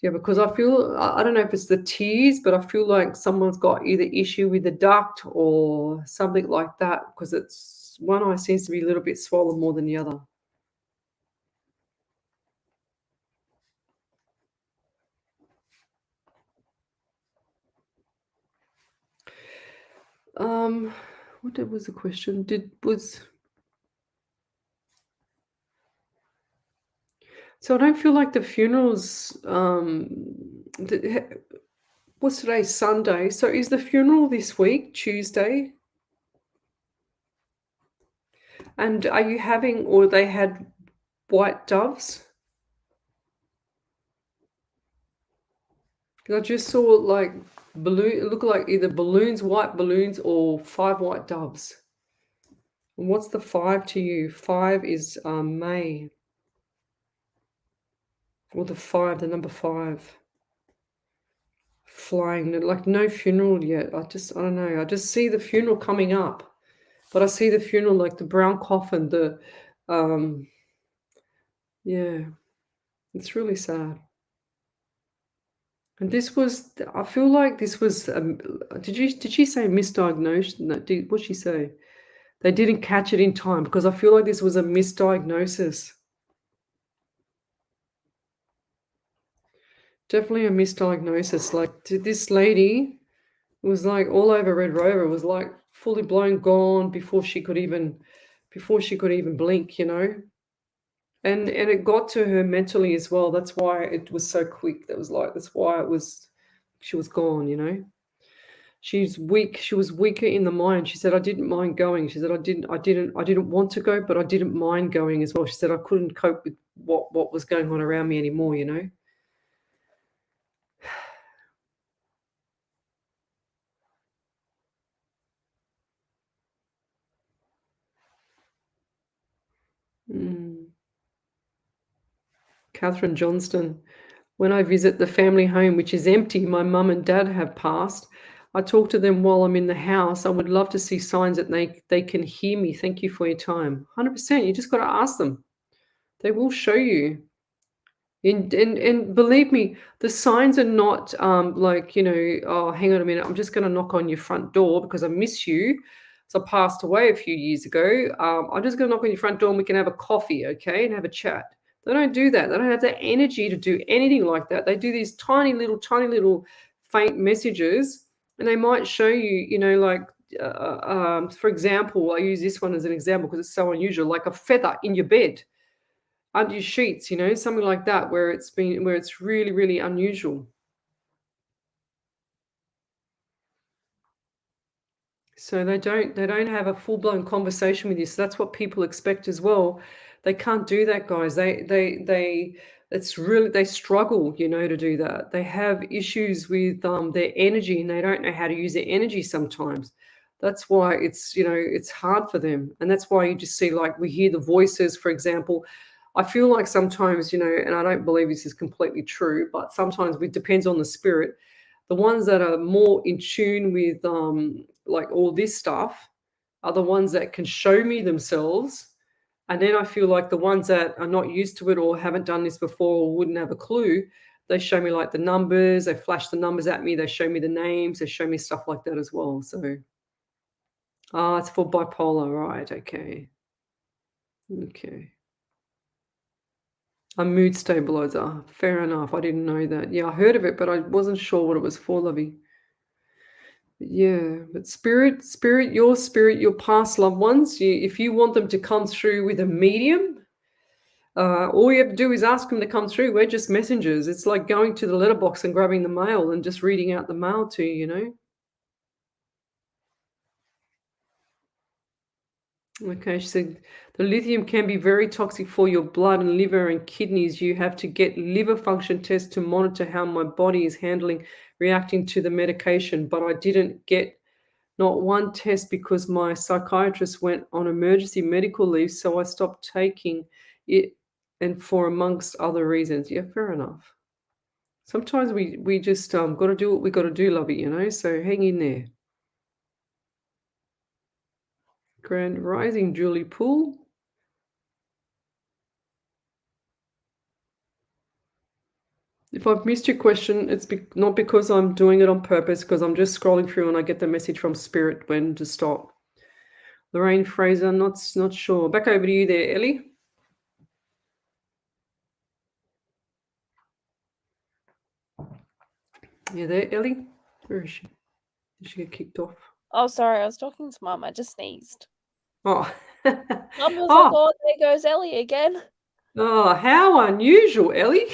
Yeah, because I feel, I don't know if it's the tears, but I feel like someone's got either issue with the duct or something like that, because it's one eye seems to be a little bit swollen more than the other. What was the question? So I don't feel like the funerals, what's today, Sunday? So is the funeral this week, Tuesday? And are you having, or they had white doves? Because I just saw like it looked like either balloons, white balloons, or 5 white doves. And what's the 5 to you? 5 is May. Or the number 5. Flying, like no funeral yet. I don't know. I just see the funeral coming up. But I see the funeral like the brown coffin, yeah. It's really sad. And this was, I feel like this was, did she say misdiagnosed? No, what'd she say? They didn't catch it in time, because I feel like this was a misdiagnosis. Definitely a misdiagnosis. Like this lady was like all over Red Rover, was like fully blown gone before she could even blink, you know. And it got to her mentally as well. That's why it was so quick. That's why she was gone, you know. She's weak. She was weaker in the mind. She said, I didn't mind going. She said, I didn't want to go, but I didn't mind going as well. She said, I couldn't cope with what was going on around me anymore, you know. Mm. Catherine Johnston. When I visit the family home, which is empty, my mum and dad have passed. I talk to them while I'm in the house. I would love to see signs that they can hear me. Thank you for your time. 100%. You just got to ask them. They will show you. And believe me, the signs are not like, oh, hang on a minute, I'm just going to knock on your front door because I miss you. So I passed away a few years ago. I'm just going to knock on your front door and we can have a coffee, okay, and have a chat. They don't do that. They don't have the energy to do anything like that. They do these tiny little faint messages, and they might show you, like, for example, I use this one as an example because it's so unusual, like a feather in your bed under your sheets, something like that, where it's really, really unusual. So they don't have a full-blown conversation with you. So that's what people expect as well. They can't do that, guys. They struggle, to do that. They have issues with their energy, and they don't know how to use their energy sometimes. That's why it's hard for them. And that's why you just see, like, we hear the voices, for example. I feel like sometimes, and I don't believe this is completely true, but sometimes it depends on the spirit. The ones that are more in tune with like all this stuff are the ones that can show me themselves. And then I feel like the ones that are not used to it or haven't done this before or wouldn't have a clue, they show me like the numbers, they flash the numbers at me, they show me the names, they show me stuff like that as well. So, it's for bipolar, right? Okay. Okay. A mood stabilizer. Fair enough. I didn't know that. Yeah, I heard of it, but I wasn't sure what it was for, Lovey. Yeah, but your past loved ones, if you want them to come through with a medium, all you have to do is ask them to come through. We're just messengers. It's like going to the letterbox and grabbing the mail and just reading out the mail to you. Okay, she said the lithium can be very toxic for your blood and liver and kidneys. You have to get liver function tests to monitor how my body is reacting to the medication. But I didn't get not one test because my psychiatrist went on emergency medical leave, so I stopped taking it, and for amongst other reasons. Yeah, fair enough. Sometimes we just got to do what we got to do, lovey, so hang in there. Grand Rising, Julie Poole. If I've missed your question, it's not because I'm doing it on purpose, because I'm just scrolling through and I get the message from Spirit when to stop. Lorraine Fraser, not sure. Back over to you there, Ellie. You there, Ellie? Where is she? Did she get kicked off? Oh, sorry, I was talking to Mum. I just sneezed. Oh. Mum was like, oh, there goes Ellie again. Oh, how unusual, Ellie.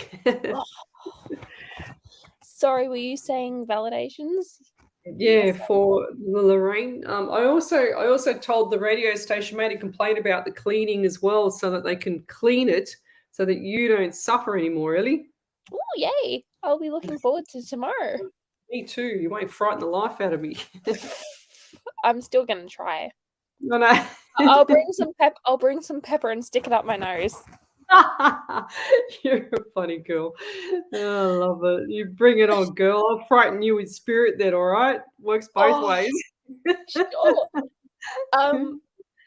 Sorry, were you saying validations? Yeah, for Lorraine. I also told the radio station, made a complaint about the cleaning as well, so that they can clean it so that you don't suffer anymore, Ellie. Oh, yay. I'll be looking forward to tomorrow. Me too. You won't frighten the life out of me. I'm still gonna try. No. I'll bring some pepper and stick it up my nose. You're a funny girl. I love it. You bring it on, girl. I'll frighten you with spirit then, all right? Works both ways. Sure.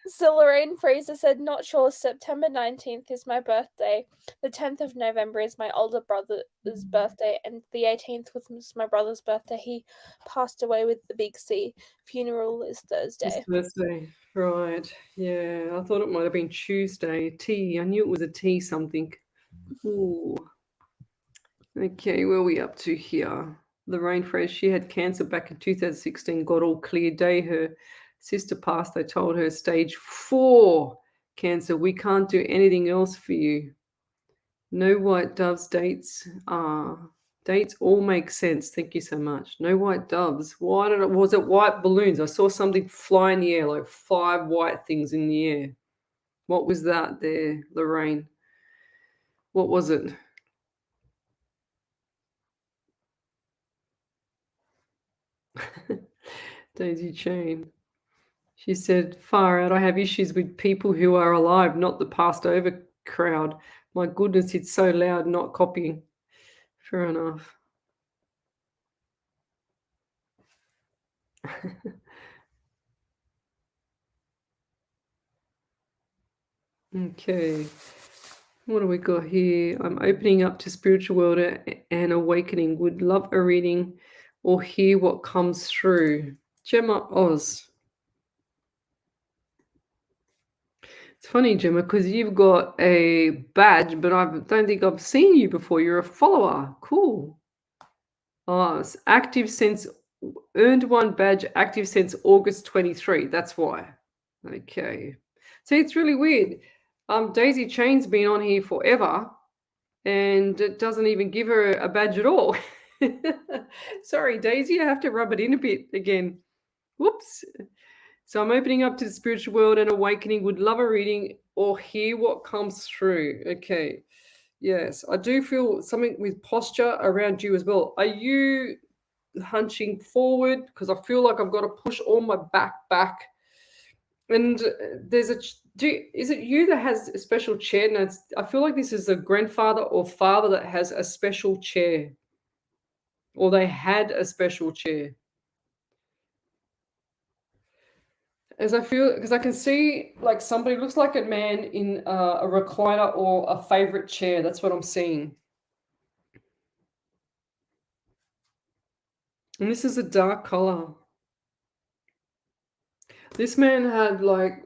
So Lorraine Fraser said, not sure, September 19th is my birthday. The 10th of November is my older brother's birthday, and the 18th was my brother's birthday. He passed away with the big C. Funeral is Thursday. It's Thursday, right. Yeah, I thought it might have been Tuesday. T. I knew it was a T something. Ooh. Okay, where are we up to here? Lorraine Fraser, she had cancer back in 2016, got all clear day. Her sister passed. They told her stage 4 cancer. We can't do anything else for you. No white doves. Dates all make sense. Thank you so much. No white doves. Was it white balloons? I saw something fly in the air, like 5 white things in the air. What was that there, Lorraine? What was it? Daisy Chain. She said, far out, I have issues with people who are alive, not the passed over crowd. My goodness, it's so loud, not copying. Fair enough. Okay. What do we got here? I'm opening up to spiritual world and awakening. Would love a reading or hear what comes through. Gemma Oz. It's funny, Gemma, because you've got a badge, but I don't think I've seen you before. You're a follower. Cool. Oh, it's active since earned one badge, active since August 23. That's why. Okay. See, it's really weird. Daisy Chain's been on here forever, and it doesn't even give her a badge at all. Sorry, Daisy, I have to rub it in a bit again. Whoops. So I'm opening up to the spiritual world and awakening. Would love a reading or hear what comes through. Okay. Yes, I do feel something with posture around you as well. Are you hunching forward? Because I feel like I've got to push all my back. And there's is it you that has a special chair? Now, I feel like this is a grandfather or father that has a special chair, or they had a special chair. As I feel, because I can see like somebody looks like a man in a recliner or a favorite chair. That's what I'm seeing. And this is a dark color. This man had like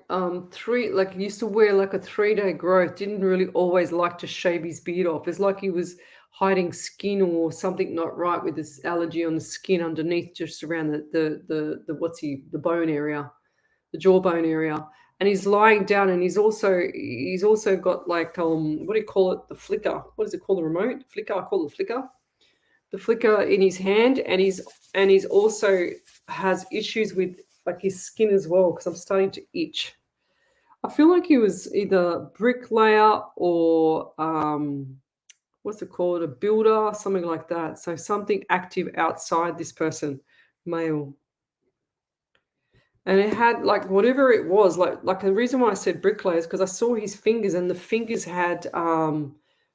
used to wear like a 3-day growth, didn't really always like to shave his beard off. It's like he was hiding skin or something not right with this allergy on the skin underneath, just around the bone area, the jawbone area. And he's lying down, and he's also got like what do you call it? The flicker. What is it called? The remote? Flicker. I call it flicker. The flicker in his hand, and he's also has issues with like his skin as well, because I'm starting to itch. I feel like he was either bricklayer or what's it called, a builder, something like that. So something active outside this person, male. And it had like whatever it was, like the reason why I said bricklayer is because I saw his fingers, and the fingers had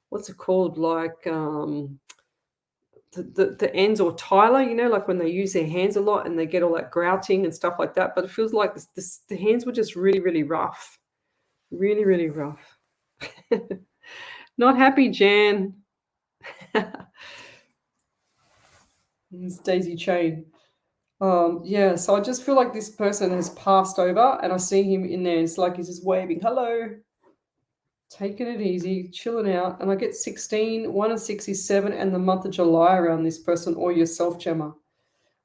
what's it called, like the ends, or Tyler, like when they use their hands a lot and they get all that grouting and stuff like that. But it feels like the hands were just really, really rough. Really, really rough. Not happy, Jan. It's Daisy Chain. Yeah, so I just feel like this person has passed over, and I see him in there. It's like he's just waving, hello, taking it easy, chilling out. And I get 16, 1 and 6 is 7, and the month of July around this person or yourself, Gemma.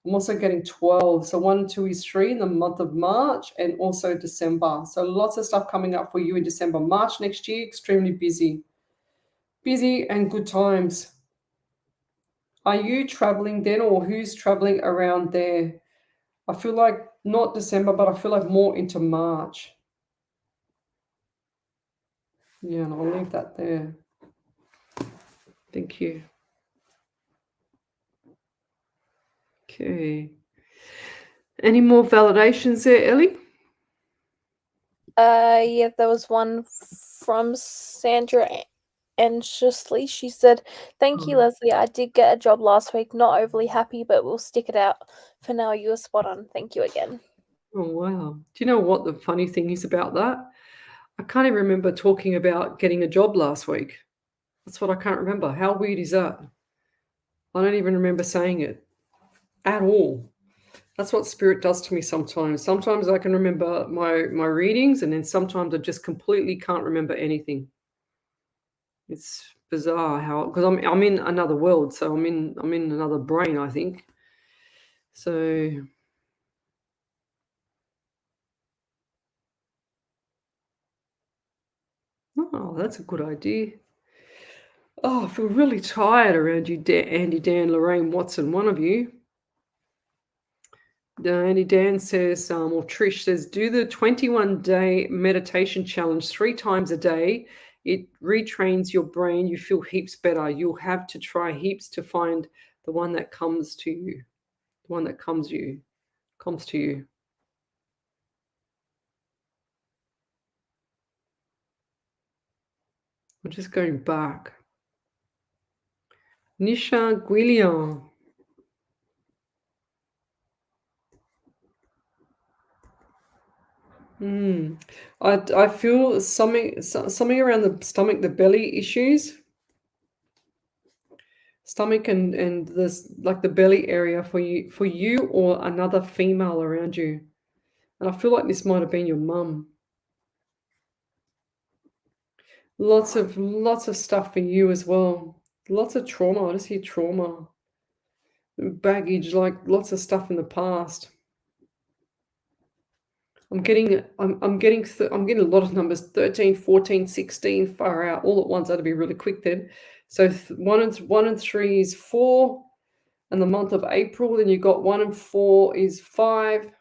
I'm also getting 12. So 1 and 2 is 3 in the month of March, and also December. So lots of stuff coming up for you in December. March next year, extremely busy. Busy and good times. Are you traveling then, or who's traveling around there? I feel like not December, but I feel like more into March. Yeah, and I'll leave that there. Thank you. Okay. Any more validations there, Ellie? Yeah, there was one from Sandra anxiously. She said, "Thank you, Lesley. I did get a job last week. Not overly happy, but we'll stick it out. For now, you were spot on. Thank you again." Oh, wow. Do you know what the funny thing is about that? I can't even remember talking about getting a job last week. That's what I can't remember. How weird is that? I don't even remember saying it at all. That's what spirit does to me sometimes. Sometimes I can remember my readings, and then sometimes I just completely can't remember anything. It's bizarre how, because I'm in another world, so I'm in another brain, I think. So oh, that's a good idea. Oh, I feel really tired around you, Andy, Dan, Lorraine, Watson, one of you. Andy Dan says, or Trish says, do the 21-day meditation challenge 3 times a day. It retrains your brain. You feel heaps better. You'll have to try heaps to find the one that comes to you. The one that comes to you. I'm just going back. Nisha Guillian. I feel something around the stomach, the belly issues. Stomach and this, like the belly area for you or another female around you. And I feel like this might have been your mum. Lots of stuff for you as well. Lots of trauma. I just hear trauma, baggage, like lots of stuff in the past. I'm getting a lot of numbers: 13, 14, 16, far out, all at once. That'd be really quick then. So 1 and 3 is 4, and the month of April. Then you got 1 and 4 is 5,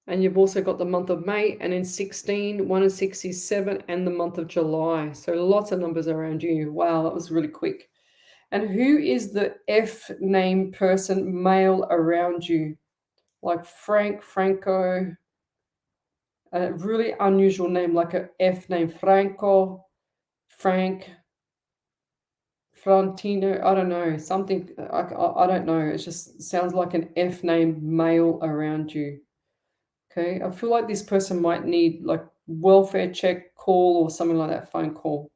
and you've also got the month of May, and then 16, 1 and 6 is 7, and the month of July. So lots of numbers around you. Wow, that was really quick. And who is the F name person, male, around you? Like Frank, Franco, a really unusual name, like a F name, Franco, Frank, Frantino, I don't know, something, I don't know. It just sounds like an F name male around you. Okay, I feel like this person might need like welfare check call or something like that, phone call.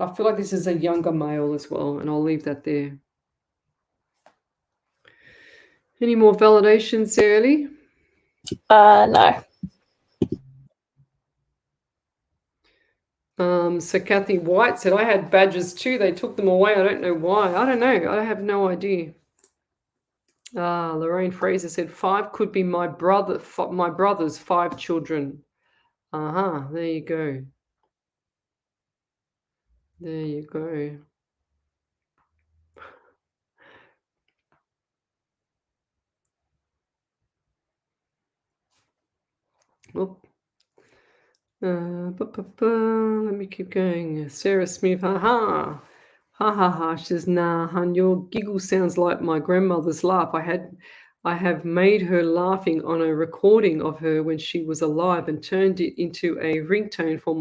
I feel like this is a younger male as well, and I'll leave that there. Any more validations there, Ellie? No. So Kathy White said, I had badges too. They took them away. I don't know why. I don't know. I have no idea. Lorraine Fraser said, 5 could be my brother's 5 children. There you go. There you go. Oop. Let me keep going. Sarah Smith, ha ha ha. She says, nah, hun, your giggle sounds like my grandmother's laugh. I have made her laughing on a recording of her when she was alive and turned it into a ringtone for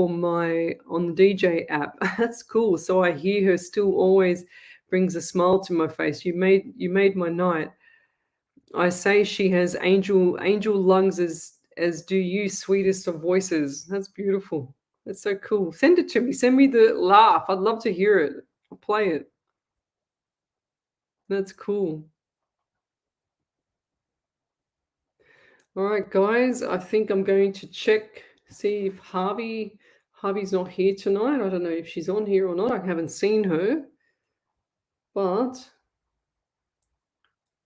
my on the DJ app. That's cool. So I hear her still always brings a smile to my face. You made my night. I say she has angel lungs as do you, sweetest of voices. That's beautiful. That's so cool. Send it to me. Send me the laugh. I'd love to hear it. I'll play it. That's cool. All right, guys. I think I'm going to check, see if Harvey's not here tonight. I don't know if she's on here or not. I haven't seen her. But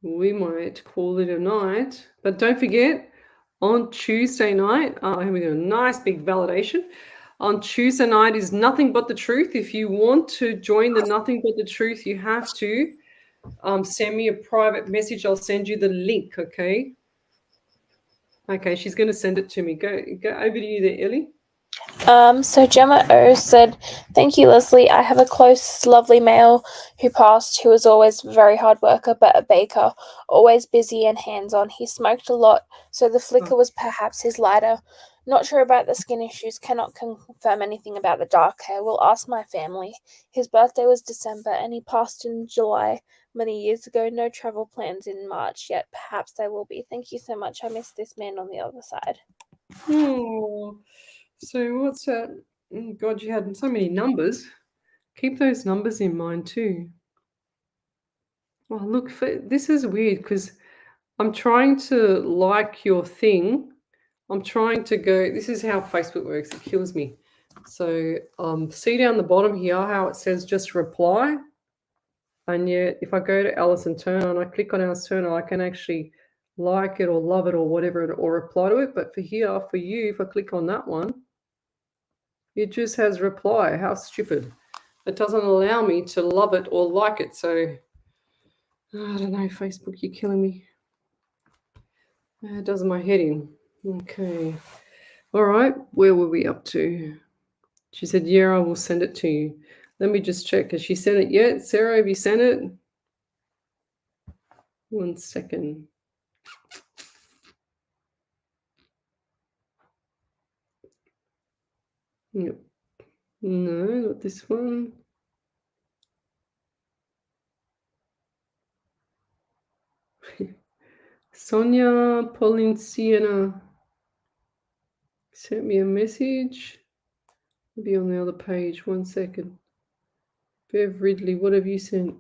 we might call it a night. But don't forget, on Tuesday night, here we go, nice big validation. On Tuesday night is Nothing But the Truth. If you want to join the Nothing But the Truth, you have to send me a private message. I'll send you the link, okay? Okay, she's going to send it to me. Go over to you there, Ellie. So Gemma O said, thank you, Lesley. I have a close, lovely male who passed, who was always a very hard worker, but a baker, always busy and hands-on. He smoked a lot, so the flicker was perhaps his lighter. Not sure about the skin issues, cannot confirm anything about the dark hair. Will ask my family. His birthday was December, and he passed in July many years ago. No travel plans in March yet. Perhaps there will be. Thank you so much. I miss this man on the other side. Oh, so what's that? Oh, God, you had so many numbers. Keep those numbers in mind too. Oh, look, this is weird because I'm trying to like your thing. I'm trying to go. This is how Facebook works. It kills me. So see down the bottom here how it says just reply. And yet if I go to Alison Turner and I click on Alison Turner, I can actually like it or love it or whatever or reply to it. But for here, for you, if I click on that one, it just has reply. How stupid. It doesn't allow me to love it or like it. So I don't know, Facebook, you're killing me. It does my head in. Okay. All right. Where were we up to? She said, yeah, I will send it to you. Let me just check. Has she sent it yet? Sarah, have you sent it? 1 second. Yep. No, not this one. Sonia Polinciana sent me a message. Maybe on the other page. 1 second. Bev Ridley, what have you sent?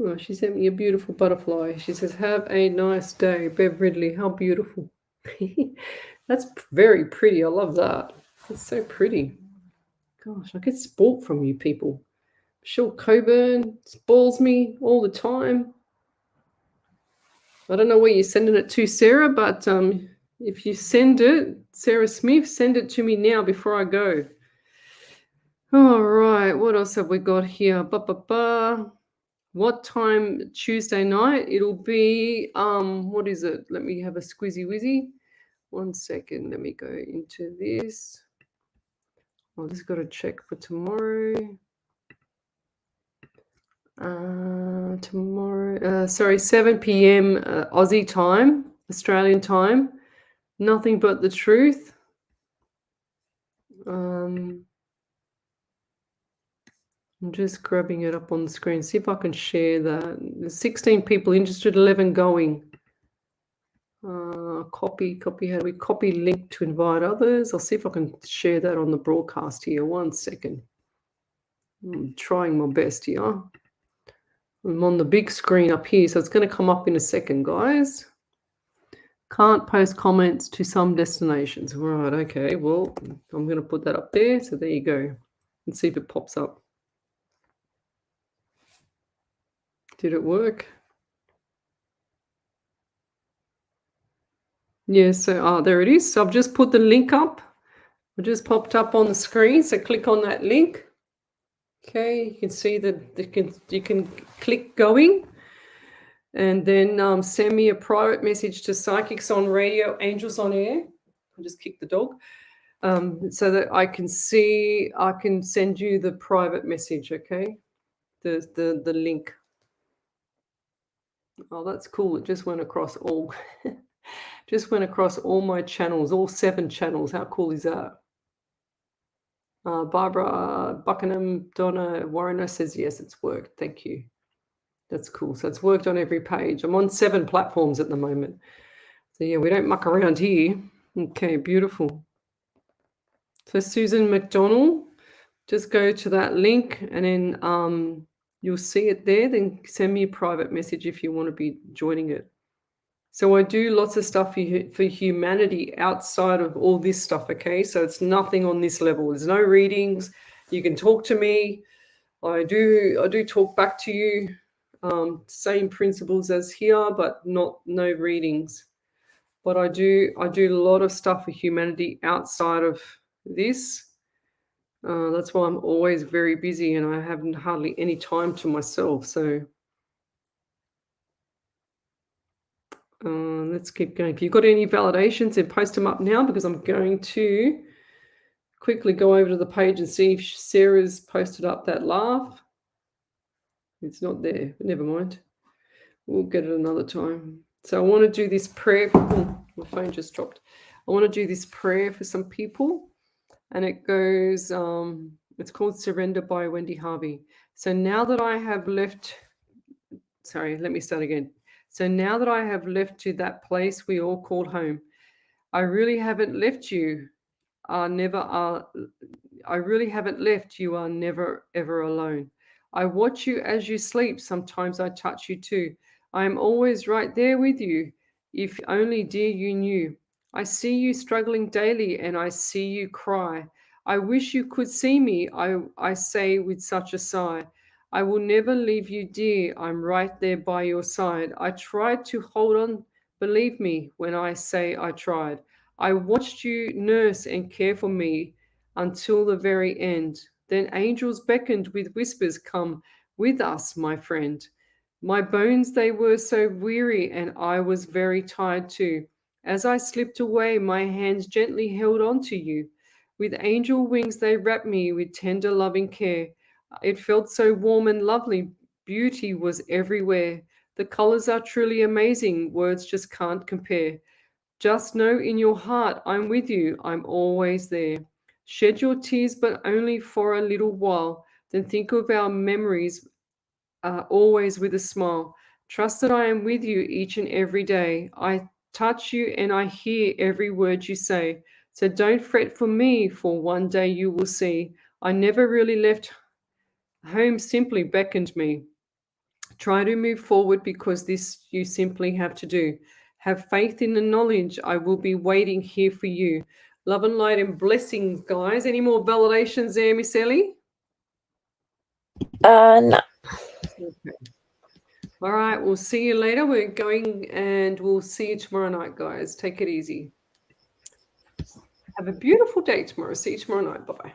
Oh, she sent me a beautiful butterfly. She says, have a nice day. Bev Ridley, how beautiful. That's very pretty. I love that. That's so pretty. Gosh, I get sport from you people. Michelle Coburn spoils me all the time. I don't know where you're sending it to, Sarah, but if you send it, Sarah Smith, send it to me now before I go. All right, what else have we got here? What time Tuesday night? It'll be, what is it? Let me have a squizzy wizzy. 1 second, let me go into this. I've just got to check for tomorrow. Sorry, 7 p.m. Aussie time, Australian time. Nothing but the truth. I'm just grabbing it up on the screen. See if I can share that. There's 16 people interested, 11 going. Copy. How do we copy link to invite others? I'll see if I can share that on the broadcast here. 1 second. I'm trying my best here. I'm on the big screen up here, so it's going to come up in a second, guys. Can't post comments to some destinations. Right, okay. Well, I'm going to put that up there. So there you go. Let's see if it pops up. Did it work? Yeah, so there it is. So I've just put the link up. It just popped up on the screen. So click on that link. Okay, you can see that you can click going. And then send me a private message to Psychics on Radio, Angels on Air. I'll just kick the dog. So that I can send you the private message, okay? The link. Oh, that's cool. It just went across all my channels, all 7 channels. How cool is that? Barbara Buckingham, Donna Warrener says, yes, it's worked. Thank you. That's cool. So it's worked on every page. I'm on 7 platforms at the moment. So yeah, we don't muck around here. Okay, beautiful. So Susan McDonald, just go to that link and then you'll see it there. Then send me a private message if you want to be joining it. So I do lots of stuff for humanity outside of all this stuff, okay? So it's nothing on this level. There's no readings. You can talk to me. I do talk back to you. Same principles as here, but no readings. But I do a lot of stuff for humanity outside of this. That's why I'm always very busy and I haven't hardly any time to myself. So let's keep going. If you've got any validations, then post them up now because I'm going to quickly go over to the page and see if Sarah's posted up that laugh. It's not there, but never mind. We'll get it another time. So I want to do this prayer. Oh, my phone just dropped. I want to do this prayer for some people. And it goes, it's called Surrender by Wendy Harvey. So now that I have left, sorry, let me start again. So now that I have left to that place we all call home, I really haven't left you. I really haven't left. You are never, ever alone. I watch you as you sleep. Sometimes I touch you too. I am always right there with you. If only, dear, you knew. I see you struggling daily and I see you cry. I wish you could see me, I say with such a sigh. I will never leave you, dear. I'm right there by your side. I tried to hold on, believe me when I say I tried. I watched you nurse and care for me until the very end. Then angels beckoned with whispers, come with us, my friend. My bones, they were so weary and I was very tired too. As I slipped away, my hands gently held on to you. With angel wings, they wrapped me with tender, loving care. It felt so warm and lovely. Beauty was everywhere. The colors are truly amazing. Words just can't compare. Just know in your heart, I'm with you. I'm always there. Shed your tears, but only for a little while. Then think of our memories always with a smile. Trust that I am with you each and every day. I touch you and I hear every word you say. So don't fret for me, for one day you will see. I never really left home, simply beckoned me. Try to move forward because this you simply have to do. Have faith in the knowledge I will be waiting here for you. Love and light and blessings, guys. Any more validations there, Miss Ellie? No. Okay. All right, we'll see you later. We're going and we'll see you tomorrow night, guys. Take it easy. Have a beautiful day tomorrow. See you tomorrow night. Bye-bye.